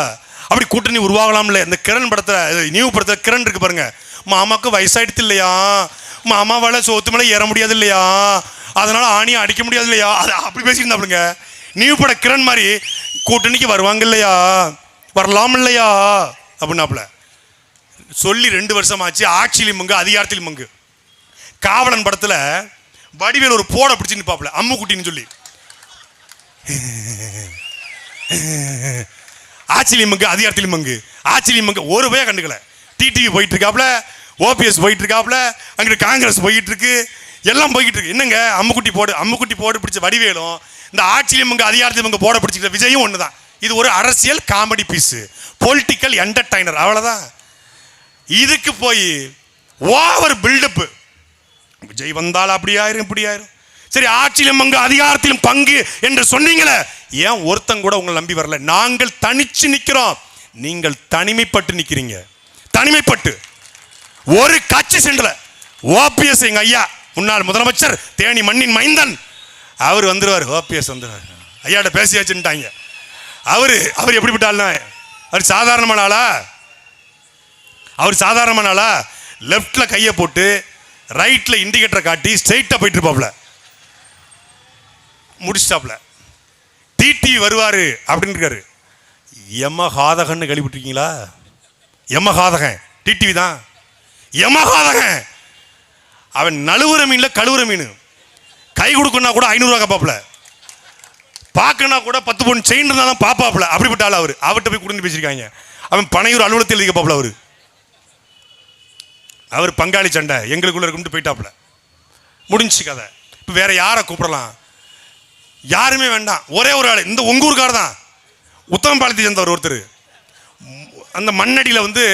அப்படி கூட்டணி உருவாகலாம் இல்லையா? இந்த கிரண் படத்தில் நியூ படத்தில் கிரண் இருக்கு பாருங்க, மாமாவுக்கு வயசாயிடுத்து இல்லையா, மாமாவால் சோத்து மேலே ஏற முடியாது இல்லையா, அதனால ஆணியை அடிக்க முடியாது இல்லையா, அது அப்படி பேசியிருந்தாப்புங்க. நியூ பட கிரண் மாதிரி கூட்டணிக்கு வருவாங்க இல்லையா, வரலாம் இல்லையா அப்படின்னாப்புல சொல்லி 2 வருஷம் ஆச்சு. ஆட்சியிலும் மங்கு அதிகாரத்திலும் மங்கு. காவலன் படத்துல வடிவேல் ஒரு போட பிடிச்சு நிற்பாப்புல, அம்மு குட்டின்னு சொல்லி. ஆட்சியிலும் மங்கு அதிகாரத்திலும் மங்கு, ஆட்சியிலும் மங்கு ஒரு பேய கண்டுக்கல. டிடிவி போயிட்டு இருக்காப்புல, ஓபிஎஸ் போயிட்டு இருக்காப்புல, அங்கிட்டு காங்கிரஸ் போயிட்டு இருக்கு, எல்லாம் போய்கிட்டு இருக்கு. என்னங்க அம்முக்குட்டி போடு பிடிச்ச வடிவேலும் இந்த ஆட்சியிலும் மங்கு அதிகாரத்திலும் மங்கு போட பிடிச்சிக்கிற விஜயும் ஒண்ணுதான். இது ஒரு அரசியல் காமெடி பீஸ், பொலிட்டிக்கல் என்டர்டைனர், அவ்வளவுதான். இதுக்கு போய் ஓவர் பில்டப், விஜய் வந்தால் அப்படி ஆயிரும் இப்படி ஆயிரும். சரி, ஆட்சியிலும் பங்கு அதிகாரத்திலும் பங்கு என்று சொன்னீங்களே, ஏன் ஒருத்தங்க கூட உங்களை நம்பி வரல? நாங்கள் தனிச்சு நிக்கிறோம், நீங்கள் தனிமைப்பட்டு நிக்கிறீங்க. தனிமைப்பட்டு ஒரு கட்சி சென்றல. ஓபிஎஸ் எங்க ஐயா முன்னாள் முதலமைச்சர், தேனி மண்ணின் மைந்தன், அவர் வந்துருவார். ஓபிஎஸ் வந்துருவார், ஐயாட்ட பேசியாச்சுட்டாங்க. அவர் எப்படிப்பட்டாள்னா, அவர் சாதாரணமான ஆளா? அவர் சாதாரணமான ஆளா? லெப்ட்ல கையை போட்டு ரைட்ல இண்டிகேட்டரை காட்டி ஸ்ட்ரெயிட்டா போயிட்டு இருப்பாப்ல, முடிச்சிட்டாப்ல. டிடிவி வருவாரு அப்படின்னு இருக்காரு. யமகாதகன்னு கேள்விப்பட்டிருக்கீங்களா? யமகாதகன் டிடிவி தான். யமகாதகன் அவன் நழுவுற மீன்ல கழுவுற மீன். கை கொடுக்கணும்னா கூட 500 ரூபா பாப்புல, பார்க்கணும் கூட 10 பவுன் செயின் இருந்தா தான் பாப்பாப்புல. அப்படிப்பட்ட ஆள் அவரு. அவர்கிட்ட போய் கொடுத்து பேசியிருக்காங்க. அவன் பனையூர் அலுவலகத்தில் இருக்க பாப்புல. அவர் பங்காளி சண்டை எங்களுக்குள்ள இருக்கும்ட்டு போயிட்டாப்புல, முடிஞ்சு கதை. இப்போ வேற யாரை கூப்பிடலாம்? யாருமே வேண்டாம். ஒரே ஒரு ஆள், இந்த உங்கூர்கார் தான், உத்தமபாளையத்தை சேர்ந்தவர் ஒருத்தர். அந்த மண்ணடியில் வந்து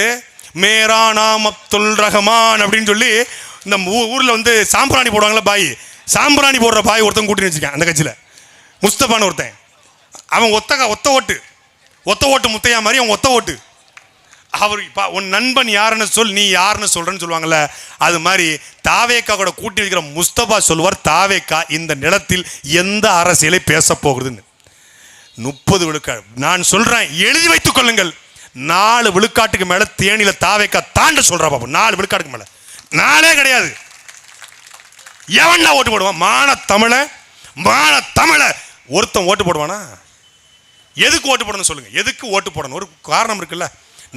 மேரா நாம் அப்துல் ரஹமான் அப்படின்னு சொல்லி இந்த ஊரில் வந்து சாம்பிராணி போடுவாங்களா பாய், சாம்பிராணி போடுற பாய் ஒருத்தன் கூட்டின்னு வச்சுருக்கேன் அந்த கட்சியில். முஸ்தபான்னு ஒருத்தன், அவன் ஒத்த ஓட்டு முத்தையா மாதிரி அவன் ஒத்த ஓட்டு. அவர் உன் நண்பன் யாருன்னு சொல், நீ யாருன்னு சொல்றன்னு சொல்லுவாங்கல்ல, அது மாதிரி தாவேக்கா கூட கூட்டி வைக்கிற முஸ்தபா சொல்வார், தாவேக்கா இந்த நிலத்தில் எந்த அரசியலை பேச போகுதுன்னு. 30 விழுக்காடு நான் சொல்றேன், எழுதி வைத்துக் கொள்ளுங்கள். 4 விழுக்காட்டுக்கு மேல தேனியில தாவேக்கா தாண்ட சொல்றா பாப்போம். 4 விழுக்காட்டுக்கு மேல 4 கிடையாது. எவன்டா ஓட்டு போடுவான்? மான தமிழ ஒருத்தன் ஓட்டு போடுவானா? எதுக்கு ஓட்டு போடணும் சொல்லுங்க? எதுக்கு ஓட்டு போடணும்? ஒரு காரணம் இருக்குல்ல.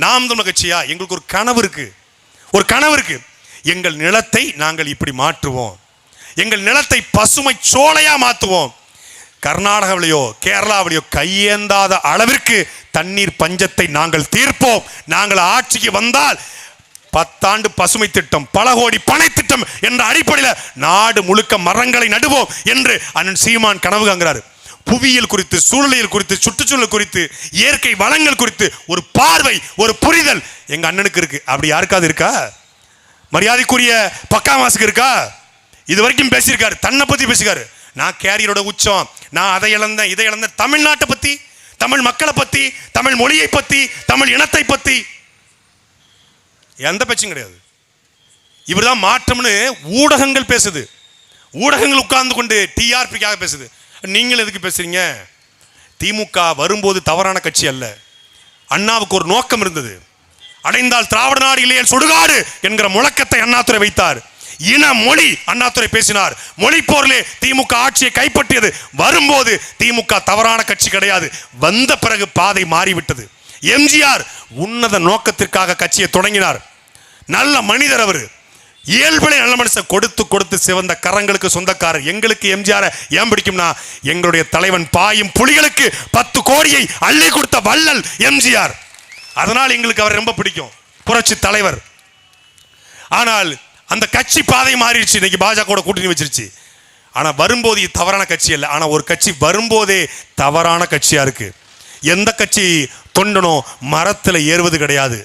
நாம் தமிழர் கட்சியா, எங்களுக்கு ஒரு கனவு இருக்கு. எங்கள் நிலத்தை நாங்கள் இப்படி மாற்றுவோம், எங்கள் நிலத்தை பசுமை சோலையா மாற்றுவோம். கர்நாடகாவிலேயோ கேரளாவிலேயோ கையேந்தாத அளவிற்கு தண்ணீர் பஞ்சத்தை நாங்கள் தீர்ப்போம். நாங்கள் ஆட்சிக்கு வந்தால் 10 ஆண்டு பசுமை திட்டம், பல கோடி பனை திட்டம் என்ற அடிப்படையில் நாடு முழுக்க மரங்களை நடுவோம் என்று அண்ணன் சீமான் கனவு காண்கிறார். புவியியல் குறித்து, சூழலியல் குறித்து, சுற்றுச்சூழல் குறித்து, இயற்கை வளங்கள் குறித்து ஒரு பார்வை, ஒரு புரிதல் எங்க அண்ணனுக்கு இருக்கு. அப்படி யாருக்காவது இருக்கா? மரியாதைக்குரிய பக்காமாசுக்கு இருக்கா? இது வரைக்கும் பேசியிருக்காரு, தன்னை பத்தி பேசியிருக்காரு. நான் கேரியரோட உச்சம், நான் அதை இழந்தேன், இதை இழந்தேன். தமிழ்நாட்டை பத்தி, தமிழ் மக்களை பத்தி, தமிழ் மொழியை பத்தி, தமிழ் இனத்தை பத்தி எந்த பேச்சும் கிடையாது. இவர் தான் மாற்றம்னு ஊடகங்கள் பேசுது. ஊடகங்கள் உட்கார்ந்து கொண்டு டிஆர்பிக்காக பேசுது. நீங்கள் எதுக்கு பேசுறீங்க? திமுக வரும்போது தவறான கட்சி அல்ல. அண்ணாவுக்கு ஒரு நோக்கம் இருந்தது. அடைந்தால் திராவிட நாடு இல்லையே சுடுகாடு என்கிற முழக்கத்தை அண்ணாதுரை வைத்தார். இன மொழி அண்ணாதுரை பேசினார். மொழி போரிலே திமுக ஆட்சியை கைப்பற்றியது. வரும்போது திமுக தவறான கட்சி கிடையாது. வந்த பிறகு பாதை மாறிவிட்டது. எம்ஜிஆர் உன்னத நோக்கத்திற்காக கட்சியை தொடங்கினார். நல்ல மனிதர் அவர், இயல்பிலே நல்ல மனுஷன். கொடுத்து சிவந்த கரங்களுக்கு சொந்தக்காரர். எங்களுக்கு எம்ஜிஆர் ஏன் பிடிக்கும்னா, எங்களுடைய தலைவன் பாயும் புலிகளுக்கு 10 கோடியை அள்ளி கொடுத்த வள்ளல் எம்ஜிஆர். அதனால் எங்களுக்கு அவர் ரொம்ப பிடிக்கும், புரட்சி தலைவர். ஆனால் அந்த கட்சி பாதை மாறிடுச்சு. இன்னைக்கு பாஜக கூட்டணி வச்சிருச்சு. ஆனா வரும்போது இது தவறான கட்சி அல்ல. ஆனா ஒரு கட்சி வரும்போதே தவறான கட்சியா இருக்கு. எந்த கட்சி தொண்டனும் மரத்தில் ஏறுவது கிடையாது.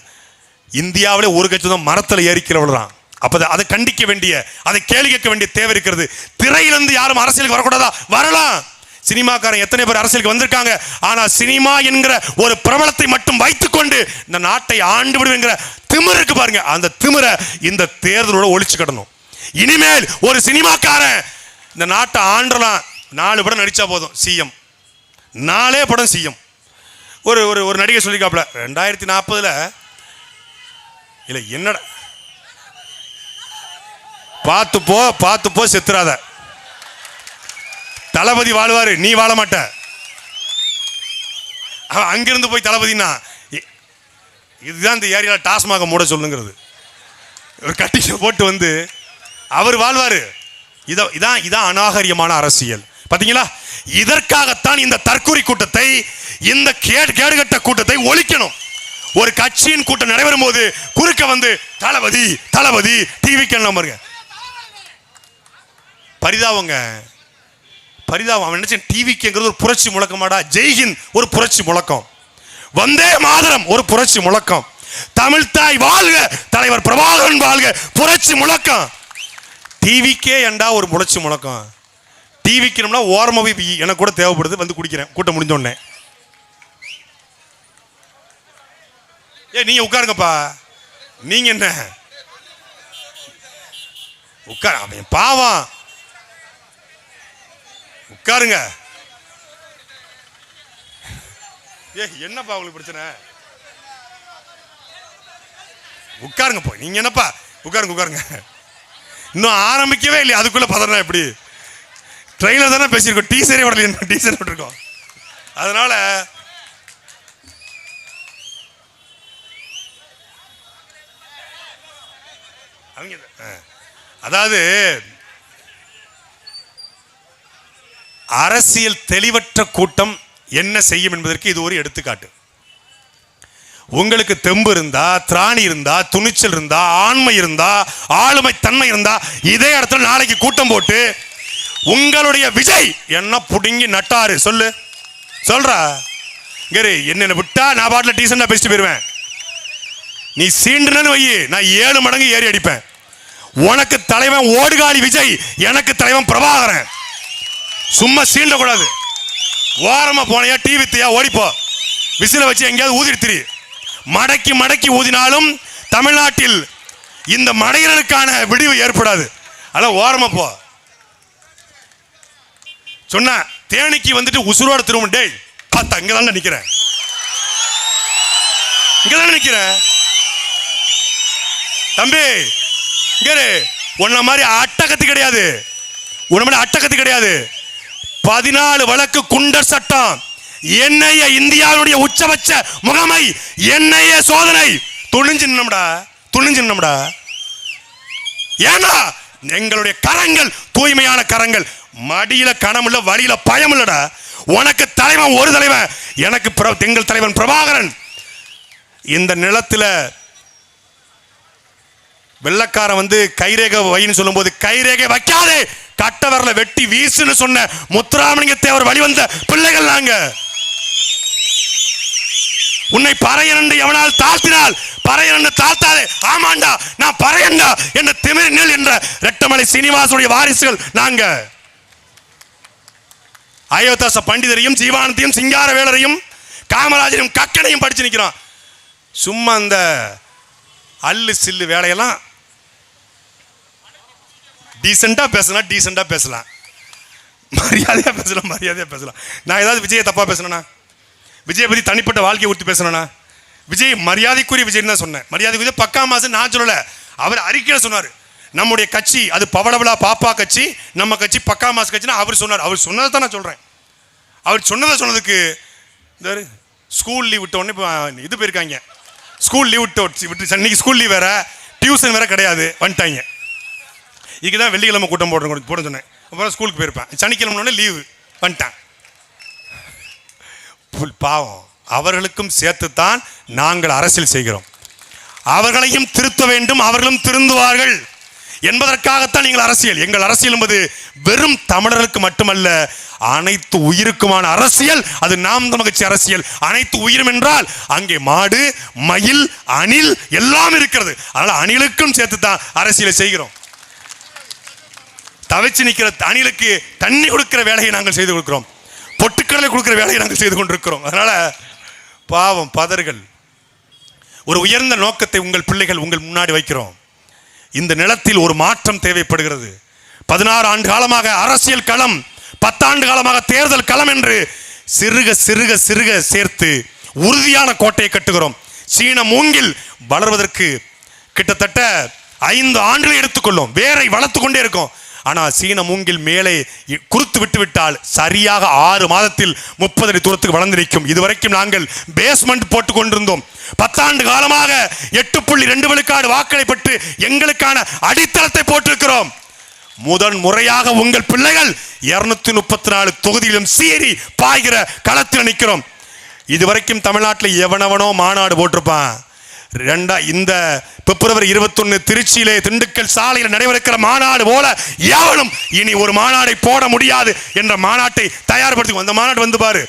இந்தியாவிலே ஒரு கட்சி தான் மரத்தில் ஏறிக்கிறவள் தான். அப்ப அதை கண்டிக்க வேண்டிய, அதை கேள்வி கேட்க வேண்டிய தேவை இருக்கிறது. திரையிலிருந்து யாரும் அரசியலுக்கு வரக்கூடாதா? வரலாம். சினிமாக்காரன் எத்தனை பேர் அரசியலுக்கு வந்திருக்காங்க. ஆனா சினிமா என்கிற ஒரு பிரபலத்தை மட்டும் வைத்துக்கொண்டு இந்த நாட்டை ஆண்டு விடுங்கிற திமிர் இருக்கு பாருங்க. அந்த திமிரை இந்த தேர்தலோட ஒழிச்சு கிடணும். இனிமேல் ஒரு சினிமாக்காரன் இந்த நாட்டை ஆண்டலாம். 4 படம் நடிச்சா போதும் சிஎம், 4 படம் சிஎம். ஒரு நடிகை சொல்லிக்காப்ல 2040 இல்ல என்னடா, பார்த்து போ செத்துறாத. தளபதி வாழ்வாரு, நீ வாழ மாட்ட. அங்கிருந்து போய் தளபதினா இதுதான் இந்த ஏரியால டாஸ்மாக மூட சொல்லுங்கிறது. ஒரு கட்டிஷ போட்டு வந்து அவர் வாழ்வாரு. இதான் அநாகரியமான அரசியல். பாத்தீங்களா? இதற்காகத்தான் இந்த தற்கொலை கூட்டத்தை, இந்த கேடுகட்ட கூட்டத்தை ஒழிக்கணும். ஒரு கட்சியின் கூட்டம் நடைபெறும் போது குறுக்க வந்து தளபதி டிவி பாருங்க. பரிதாபம். அவன் நினைச்சேன் டிவிக்குங்கிறது ஒரு புரட்சி முழக்கமாடா. ஜெய்ஹிந்த் ஒரு புரட்சி முழக்கம், வந்தே மாதரம் ஒரு புரட்சி முழக்கம், தமிழ் தாய் வாழ்க, தலைவர் பிரபாகரன் வாழ்க புரட்சி முழக்கம். டிவிக்கே ஏண்டா ஒரு புரட்சி முழக்கம்? டிவிக்கணும்னா ஓரமாவே எனக்கு கூட தேவைப்படுது, வந்து குடிக்கிறேன் கூட்டம் முடிஞ்ச உடனே. நீங்க உட்காருங்கப்பா. நீங்க என்ன உட்கார, அவன் பாவம், உட்காருங்க. என்னப்பா உங்களுக்கு பிரச்சனை? உட்காருங்க போய். நீங்க என்னப்பா உட்காருங்க. இன்னும் ஆரம்பிக்கவே இல்லையா, அதுக்குள்ள பதறா எப்படி? ட்ரெயிலர் தானே பேசியிருக்கோம், டீசரே வரல, டீசர் விட்டுருக்கோம். அதனால அதாவது அரசியல் தெளிவற்ற கூட்டம் என்ன செய்யும் என்பதற்கு இது ஒரு எடுத்துக்காட்டு. உங்களுக்கு தெம்பு இருந்தா, திராணி இருந்தா, துணிச்சல் இருந்தா, ஆண்மை இருந்தா, ஆளுமை தன்மை இருந்தா, இதே இடத்துல நாளைக்கு கூட்டம் போட்டு உங்களுடைய விஜய் என்ன புடுங்கி நட்டாரு சொல்றா என்ன விட்டா நான் பாட்டில் டீசெண்டா பேசிட்டு போயிருவேன். நீ சீண்டுன்னு வை, நான் 7 மடங்கு ஏறி அடிப்பேன். உனக்கு தலைவன் ஓடுகாலி விஜய், எனக்கு தலைவன் பிரபாகரன். சும்மா சீண்ட கூடாது. ஓரமா போனையா, டிவி வித்தியா, ஓடிப்போ, விசில வச்சு எங்கேயாவது ஊதிட்டு திரி. மடக்கி மடக்கி ஊதினாலும் தமிழ்நாட்டில் இந்த மடையர்களுக்கான விடிவு ஏற்படாது. அதான் ஓரமா போ சொன்ன. தேனிக்கு வந்துட்டு உசுரோட திரும்ப, டேய் பார்த்தா இங்கதான் நிக்கிறேன், இங்கதான் நிக்கிறேன் தம்பி, இங்க உன்ன மாதிரி அட்டகத்து கிடையாது, உன்ன மாதிரி அட்டகத்து கிடையாது. 14 வழக்கு குண்டர் சட்டம், என்ஐஏ இந்தியாவுடைய உச்சபட்ச முகமை, என்ஐஏ சோதனை. துணிஞ்சின்னம்டா. ஏன்னா எங்களுடைய கரங்கள் தூய்மையான கரங்கள். மடியில கணம் இல்ல, வழியில பயம் இல்லடா. உனக்கு தலைவன் ஒரு தலைவன், எனக்கு எங்கள் தலைவன் பிரபாகரன். இந்த நிலத்துல வெள்ளக்காரன் வந்து கைரேகை வைன்னு சொல்லும் போது கைரேகை வைக்காதே, கட்டவரல வெட்டி வீசுன்னு சொன்ன முத்துராமலிங்க தேவர் வழிவந்த பிள்ளைகள் நாங்க. உன்னை பறையன் என்று எவனால் தாழ்த்தினால் பறையன் என்று தாழ்த்தாதே. ஆமாண்டா நான் பறையண்டா என்ற திமிர் நெல் என்ற ரெட்டமலை சீனிவாசனுடைய வாரிசுகள் நாங்க. அயோத்தாச பண்டிதரையும் ஜீவானந்தையும் சிங்காரவேலரையும் காமராஜரையும் கக்கனையும் படிச்சு நிற்கிறோம். சும்மா அந்த அல்லு சில்லு வேலையெல்லாம் டீசெண்டா பேசலாம், மரியாதையா பேசலாம். நான் ஏதாவது விஜயை தப்பா பேசணும்னா, விஜய் பத்தி தனிப்பட்ட வாழ்க்கையை ஊற்றி பேசணும்னா, விஜய் மரியாதைக்குரிய விஜய் தான் சொன்னேன். மரியாதைக்குரிய பக்கா மாசம் நான் சொல்லல, அவர் அறிக்கையில் சொன்னார். நம்முடைய கட்சி அது பவளவளா பாப்பா கட்சி, நம்ம கட்சி பக்கா மாசு கட்சினா அவர் சொன்னார். அவர் சொன்னதை தான் நான் சொல்றேன். அவர் சொன்னதுக்கு ஸ்கூல் லீவ் விட்ட உடனே இது போயிருக்காங்க. ஸ்கூல் லீவ் விட்டு இன்னைக்கு ஸ்கூல் லீவ் வேற, டியூஷன் வேற கிடையாது, வந்துட்டாங்க. இதுக்குதான் வெள்ளிக்கிழமை கூட்டம் போட சொன்னேன். அப்புறம் ஸ்கூலுக்கு போயிருப்பேன். சனிக்கிழமை லீவு வந்துட்டான். பாவம், அவர்களுக்கும் சேர்த்துத்தான் நாங்கள் அரசியல் செய்கிறோம். அவர்களையும் திருத்த வேண்டும், அவர்களும் திருந்துவார்கள் என்பதற்காகத்தான் நீங்கள் அரசியல். எங்கள் அரசியல் என்பது வெறும் தமிழர்களுக்கு மட்டுமல்ல, அனைத்து உயிருக்குமான அரசியல். அது நாம் தமிழ் அரசியல். அனைத்து உயிரும் என்றால் அங்கே மாடு, மயில், அணில் எல்லாம் இருக்கிறது. அதனால அணிலுக்கும் சேர்த்து தான் அரசியலை செய்கிறோம். தவிச்சு நிற்கிற அணிலுக்கு தண்ணி கொடுக்கிற வேலையை நாங்கள் செய்து கொடுக்கிறோம், பொட்டுக்கடலை கொடுக்கிற வேலையை நாங்கள் செய்து கொண்டிருக்கிறோம். அதனால பாவம் பதர்கள், ஒரு உயர்ந்த நோக்கத்தை உங்கள் பிள்ளைகள் உங்கள் முன்னாடி வைக்கிறோம். இந்த நிலத்தில் ஒரு மாற்றம் தேவைப்படுகிறது. 16 ஆண்டு காலமாக அரசியல் களம், 10 ஆண்டு காலமாக தேர்தல் களம் என்று சிறுக சிறுக சிறுக சேர்த்து உறுதியான கோட்டையை கட்டுகிறோம். சீன மூங்கில் வளர்வதற்கு கிட்டத்தட்ட 5 ஆண்டுகள் எடுத்துக்கொள்ளும். வேரை வளர்த்து கொண்டே இருக்கும். ஆனால் சீன மூங்கில் மேலே குறுத்து விட்டு விட்டால் சரியாக 6 மாதத்தில் 30 அடி தூரத்துக்கு வளர்ந்து நிற்கும். இதுவரைக்கும் நாங்கள் பேஸ்மெண்ட் போட்டு கொண்டிருந்தோம். 10 ஆண்டு காலமாக 8.2 விழுக்காடு வாக்களை பெற்று எங்களுக்கான அடித்தளத்தை போட்டிருக்கிறோம். முதன் முறையாக உங்கள் பிள்ளைகள் 234 தொகுதியிலும் சீறி பாய்கிற களத்தில் நிற்கிறோம். இதுவரைக்கும் தமிழ்நாட்டில் எவனவனோ மாநாடு போட்டிருப்பான். இந்த பிப்ரவரி 21 திருச்சியிலே திண்டுக்கல் சாலையில் நடைபெறுகிற மாநாடு போல எவனும் இனி ஒரு மாநாடை போட முடியாது என்ற மாநாட்டை தயார்படுத்தி அந்த மாநாடு வந்து பாரு.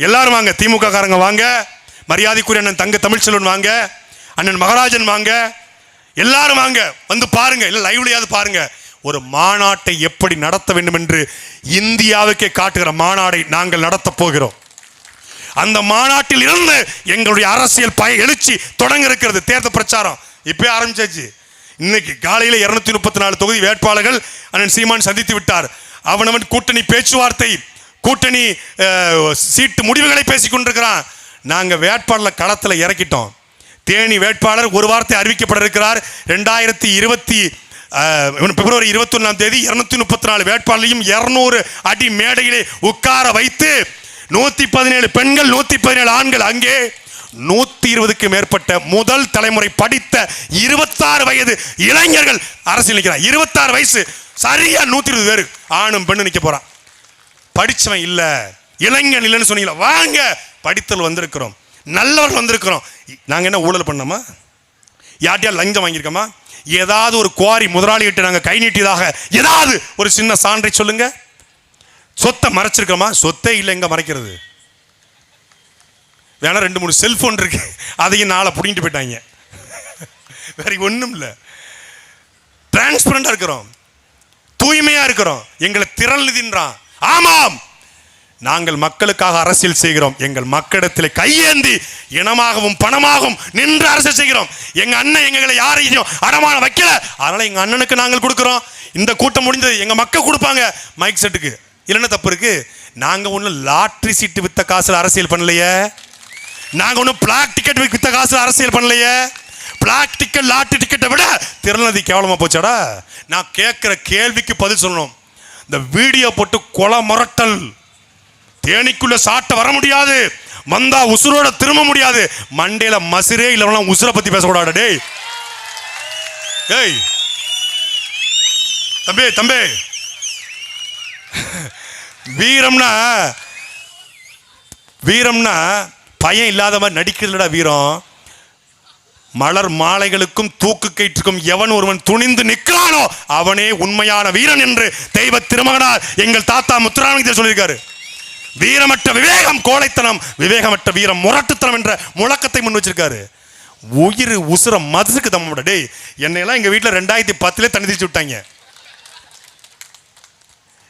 எல்லாரும் வாங்க, திமுக காரங்க வாங்க, மரியாதைக்குரிய அண்ணன் தங்க தமிழ்ச்செல்வன் வாங்க, அண்ணன் மகாராஜன் வாங்க, எல்லாரும் வாங்க, வந்து பாருங்க. இல்ல லைவ்லயாவது பாருங்க. ஒரு மாநாட்டை எப்படி நடத்த வேண்டும் என்று இந்தியாவுக்கே காட்டுகிற மாநாடை நாங்கள் நடத்த போகிறோம். அந்த மாநாட்டில் இருந்து எங்களுடைய அரசியல் எழுச்சி தொடங்க இருக்கிறது. தேர்தல் பிரச்சாரம் இப்பே ஆரம்பிச்சாச்சு. இன்னைக்கு காலையில் 234 தொகுதி வேட்பாளர்கள் அண்ணன் சீமான் சந்தித்து விட்டார். அவனவன் கூட்டணி பேச்சுவார்த்தை, கூட்டணி சீட்டு முடிவுகளை பேசிக் கொண்டிருக்கிறான். நாங்க வேட்பாளர் களத்தில் இறக்கிட்டோம். தேனி வேட்பாளர் ஒரு வாரத்தை அறிவிக்கப்பட இருக்கிறார். 2020 பிப்ரவரி 21ஆம் தேதி 234 வேட்பாளரையும் 200 அடி மேடையிலே உட்கார வைத்து 117 பெண்கள் 117 ஆண்கள், அங்கே 120க்கு மேற்பட்ட முதல் தலைமுறை படித்த 26 வயது இளைஞர்கள் அரசியல் நிற்கிறார். 26 வயசு, சரியா 120 பேர் ஆணும் பெண்ணு நிற்க போறான். படிச்சவன் இல்ல, இளைஞன் இல்லைன்னு சொன்னீங்களா? வாங்க, படித்தல் வந்திருக்கிறோம், நல்லவர்கள் வந்திருக்கிறோம். நாங்க என்ன ஊழல் பண்ணோமா? யார்ட்டையா லஞ்சம் வாங்கியிருக்கோமா? ஏதாவது ஒரு குவாரி முதலாளிகிட்ட நாங்க கை நீட்டியதாக ஏதாவது ஒரு சின்ன சான்றை சொல்லுங்க. சொத்தை மறைச்சிருக்கோமா? சொத்தே இல்லை, எங்க மறைக்கிறது? வேணா 2-3 செல்போன் இருக்கு, அதையும் நாளை புடிங்கிட்டு போயிட்டாங்க. வேற ஒண்ணும் இல்லை. டிரான்ஸ்பரண்டா இருக்கிறோம், தூய்மையா இருக்கிறோம். எங்களை திரள் நிதின்றான். ஆமாம், நாங்கள் மக்களுக்காக அரசியல் செய்கிறோம். எங்கள் மக்களிடத்தில் கையேந்தி இனமாகவும் பணமாகவும் நின்று அரசியல் செய்கிறோம். எங்க அண்ணன் எங்களை யாரையும் அடமான வைக்கல, அதனால எங்க அண்ணனுக்கு நாங்கள் கொடுக்கிறோம். இந்த கூட்டம் முடிந்தது எங்க மக்கள் கொடுப்பாங்க மைக் செட்டுக்கு. இல்லைன்னா தப்பு இருக்கு. நாங்க ஒன்றும் லாட்ரி சீட்டு வித்த காசுல அரசியல் பண்ணலையே, நாங்க ஒன்றும் பிளாக் டிக்கெட் வித்த காசுல அரசியல் பண்ணலையே. பிளாக் டிக்கெட் லாட்ரி டிக்கெட்டை விட திருநதி கேவலமா போச்சாடா. நான் கேட்கிற கேள்விக்கு பதில் சொல்லணும். இந்த வீடியோ போட்டு கொலை மிரட்டல், தேனிக்குள்ள சாட்ட வர முடியாது, வந்தா உசுரோட திரும்ப முடியாது, மண்டையில மசிரே இல்ல உசுரை பத்தி பேசக்கூடாது. டேய் டேய் தம்பி தம்பி, வீரம்னா வீரம்னா பயம் இல்லாத மாதிரி நடிக்கிறதுடா வீரம். மலர் மாலைகளுக்கும் தூக்கு கயிற்றுக்கும் எவன் ஒருவன் துணிந்து நிற்கிறானோ அவனே உண்மையான வீரன் என்று தெய்வ திருமகனார் எங்கள் தாத்தா முத்துராமலிங்கர் சொல்லியிருக்காரு. வீரமற்ற விவேகம் கோழைத்தனம், விவேகமற்ற வீரம் முரட்டுத்தனம் என்ற முழக்கத்தை முன் வச்சிருக்காரு. உயிர் உசுர மதுக்கு தம்மோட. டேய் என்னையெல்லாம் எங்க வீட்டில் 2010 தண்ணி திரிச்சு விட்டாங்க.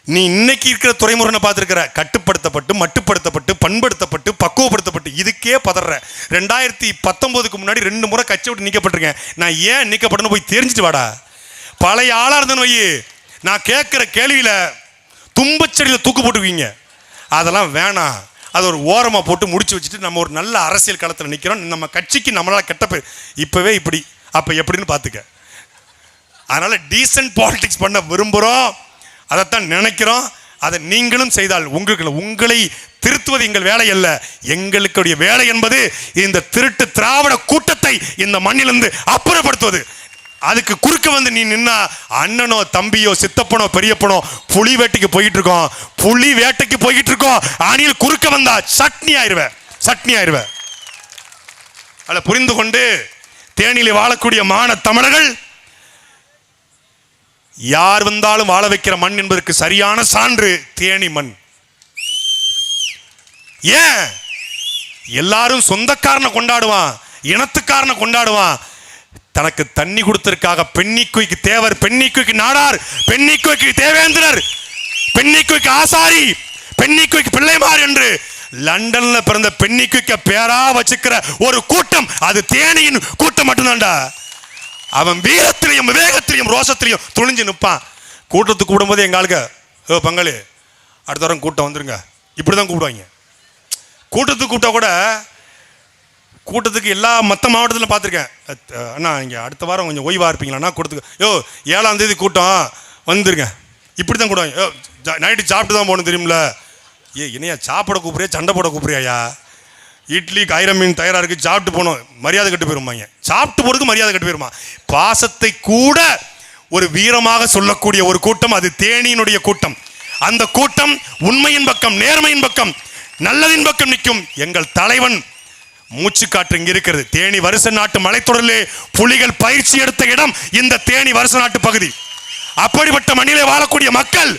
நீ இன்னைக்கு இருக்கிற துறைமுருகனை பார்த்துருக்கிற, கட்டுப்படுத்தப்பட்டு மட்டுப்படுத்தப்பட்டு பண்படுத்தப்பட்டு பக்குவப்படுத்தப்பட்டு இதுக்கே பதற. 2019 முன்னாடி 2 முறை கட்சி விட்டு நீக்கப்பட்டிருக்கேன். நான் ஏன் நீக்கப்பட்டேன்னு போய் தெரிஞ்சுட்டு வாடா. பழைய ஆளா இருந்தேன்னு வை, நான் கேட்கிற கேள்வியில தும்பச்செடியில் தூக்கு போட்டுக்குவீங்க. அதெல்லாம் வேணாம். அதை ஒரு ஓரமாக போட்டு முடிச்சு வச்சுட்டு நம்ம ஒரு நல்ல அரசியல் களத்தில் நிற்கிறோம். நம்ம கட்சிக்கு நம்மளால கெட்ட பேர். இப்பவே இப்படி அப்போ எப்படின்னு பார்த்துக்க. அதனால டீசன்ட் பாலிடிக்ஸ் பண்ண விரும்புகிறோம், அதைத்தான் நினைக்கிறோம். அதை நீங்களும் செய்தால் உங்களை திருத்துவது எங்கள் வேலை அல்ல. எங்களுடைய வேலை என்பது இந்த திருட்டு திராவிட கூட்டத்தை இந்த மண்ணிலிருந்து அப்புறப்படுத்துவது. அதுக்கு குறுக்க வந்து நீ நின்னா அண்ணனோ தம்பியோ சித்தப்பனோ பெரியப்பனோ புலி வேட்டைக்கு போயிட்டு இருக்கோம், புலி வேட்டைக்கு போயிட்டு இருக்கோம், அணில் குறுக்க வந்தா சட்னி ஆயிருவ. அதை புரிந்து கொண்டு தேனியிலே வாழக்கூடிய மான தமிழர்கள், யார் வந்தாலும் வாழ வைக்கிற மண் என்பதற்கு சரியான சான்று தேனி மண். ஏன் எல்லாரும் சொந்தக்காரனை கொண்டாடுவான், இனத்துக்காரனை கொண்டாடுவான். தனக்கு தண்ணி கொடுத்ததற்காக பெண்ணிக்குய்க்கு தேவர், பெண்ணிக்குய்க்கு நாடார், பெண்ணிக்குய்க்கு தேவேந்திரர், பெண்ணிக்குய்க்கு ஆசாரி, பெண்ணிக்குய்க்கு பிள்ளைமார் என்று லண்டன்ல பிறந்த பெண்ணிக்குய்க்க பேரா வச்சுக்கிற ஒரு கூட்டம் அது தேனியின் கூட்டம் மட்டும்தான்டா. அவன் வீரத்திலையும் விவேகத்திலையும் ரோசத்திலையும் துணிஞ்சு நிற்பான். கூட்டத்துக்கு கூடும்போது எங்க ஆளுங்க பங்காளி அடுத்த வாரம் கூட்டம் வந்துருங்க இப்படிதான் கூப்பிடுவாங்க. கூட்டத்துக்கு கூப்பிட்டா கூட கூட்டத்துக்கு எல்லா மற்ற மாவட்டத்திலும் பார்த்துருக்கேன். அண்ணா இங்கே அடுத்த வாரம் கொஞ்சம் ஓய்வாக இருப்பீங்களாண்ணா கூட்டத்துக்கு, 7ஆம் தேதி கூட்டம் வந்துருங்க இப்படி தான் கூடுவாங்க. நைட்டு சாப்பிட்டு தான் போகணும் தெரியுமில்ல. என்னையா சாப்பிட கூப்பிட்றியா சண்டை போட கூப்பிட்றியா? இட்லி கயிறு மீன் தயாராக இருக்குது, சாப்பிட்டு போகணும், மரியாதை கட்டு போயிருமாங்க. சாப்பிட்டு போகிறதுக்கு மரியாதை கட்டு போயிருமா. பாசத்தை கூட ஒரு வீரமாக சொல்லக்கூடிய ஒரு கூட்டம் அது தேனியினுடைய கூட்டம். அந்த கூட்டம் உண்மையின் பக்கம், நேர்மையின் பக்கம், நல்லதின் பக்கம் நிற்கும். எங்கள் தலைவன் மூச்சு காற்று இங்க இருக்கிறது. தேனி வருச நாட்டு மலைத்தொடரிலே புலிகள் பயிற்சி எடுத்த இடம் இந்த தேனி வருச நாட்டு பகுதி. அப்படிப்பட்ட மண்ணிலே வாழக்கூடிய மக்கள்,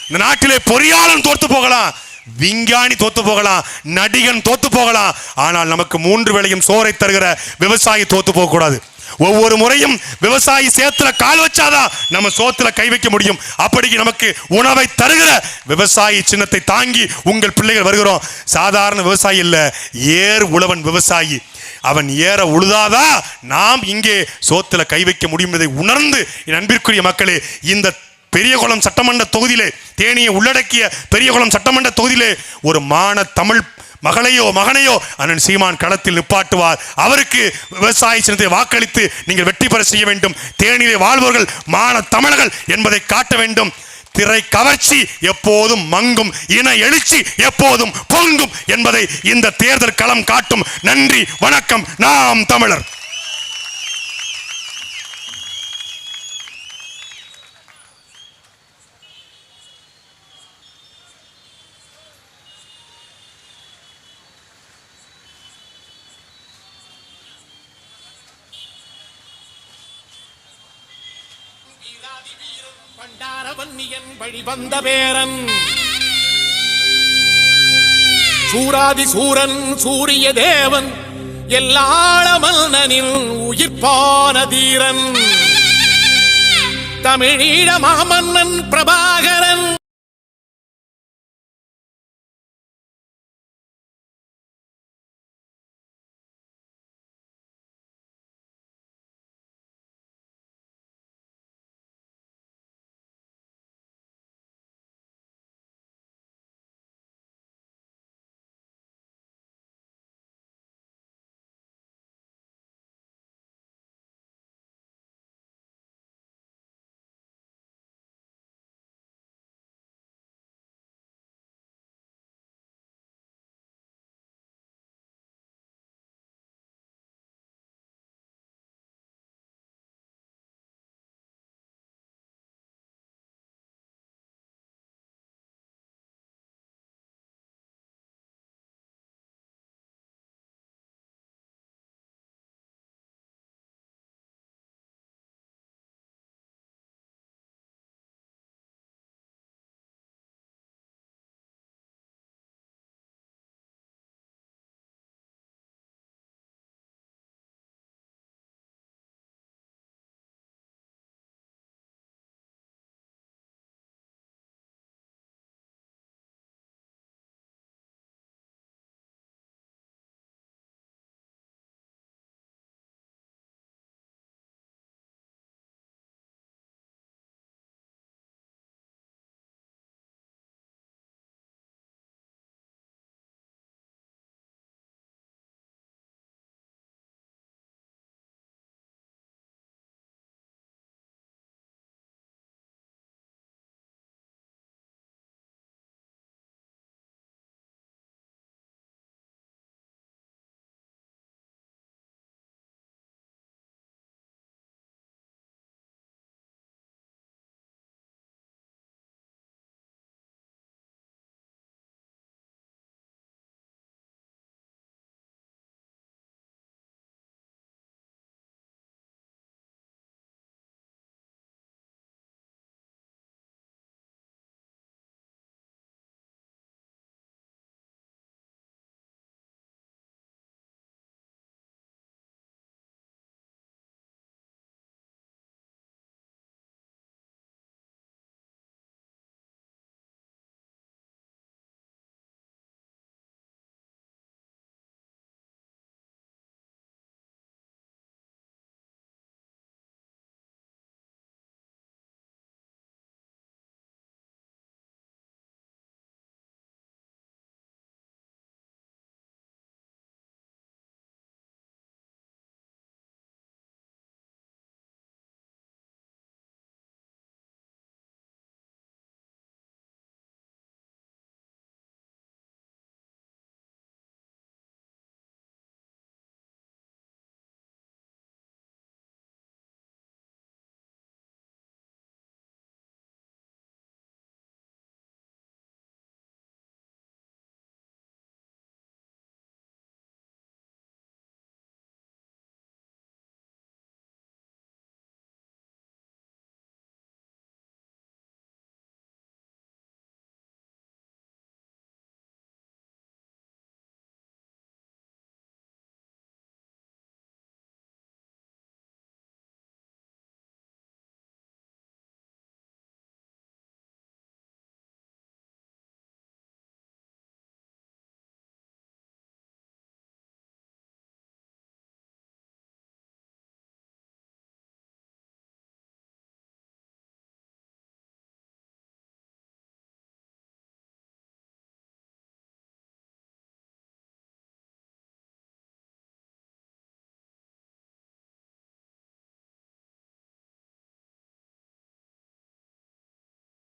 இந்த நாட்டிலே பொறியாளன் தோத்து போகலாம், விஞ்ஞானி தோத்து போகலாம், நடிகன் தோத்து போகலாம், ஆனால் நமக்கு 3 வேளையும் சோறை தருகிற விவசாயி தோத்து போக கூடாது. ஒவ்வொரு முறையும் விவசாயி சேத்துல கால் வச்சாதான் நம்ம சோத்துல கை வைக்க முடியும். அப்படிக்கு நமக்கு உணவை தருகிற விவசாயி சின்னத்தை தாங்கி உங்கள் பிள்ளைகள் வருகிறோம். சாதாரண விவசாயி இல்ல, ஏர் உழவன் விவசாயி. அவன் ஏற உழுதாதான் நாம் இங்கே சோத்துல கை வைக்க முடியும் என்பதை உணர்ந்து என் அன்பிற்குரிய மக்களே, இந்த பெரியகுளம் சட்டமன்ற தொகுதியிலே, தேனியை உள்ளடக்கிய பெரியகுளம் சட்டமன்ற தொகுதியிலே ஒரு மான தமிழ் மகளையோ மகனையோ அண்ணன் சீமான் களத்தில் நிப்பாட்டுவார். அவருக்கு விவசாய சின்னத்தை வாக்களித்து நீங்கள் வெற்றி பெற செய்ய வேண்டும். தேனியிலே வாழ்பவர்கள் மான தமிழர்கள் என்பதை காட்ட வேண்டும். திரை கவர்ச்சி எப்போதும் மங்கும், இன எழுச்சி எப்போதும் பொங்கும் என்பதை இந்த தேர்தல் களம் காட்டும். நன்றி, வணக்கம். நாம் தமிழர். வந்த பேரன் சூராதி சூரன் சூரிய தேவன் எல்லாள மன்னனின் உயிர்ப்பான தீரன் தமிழீழ மாமன்னன் பிரபாகரன்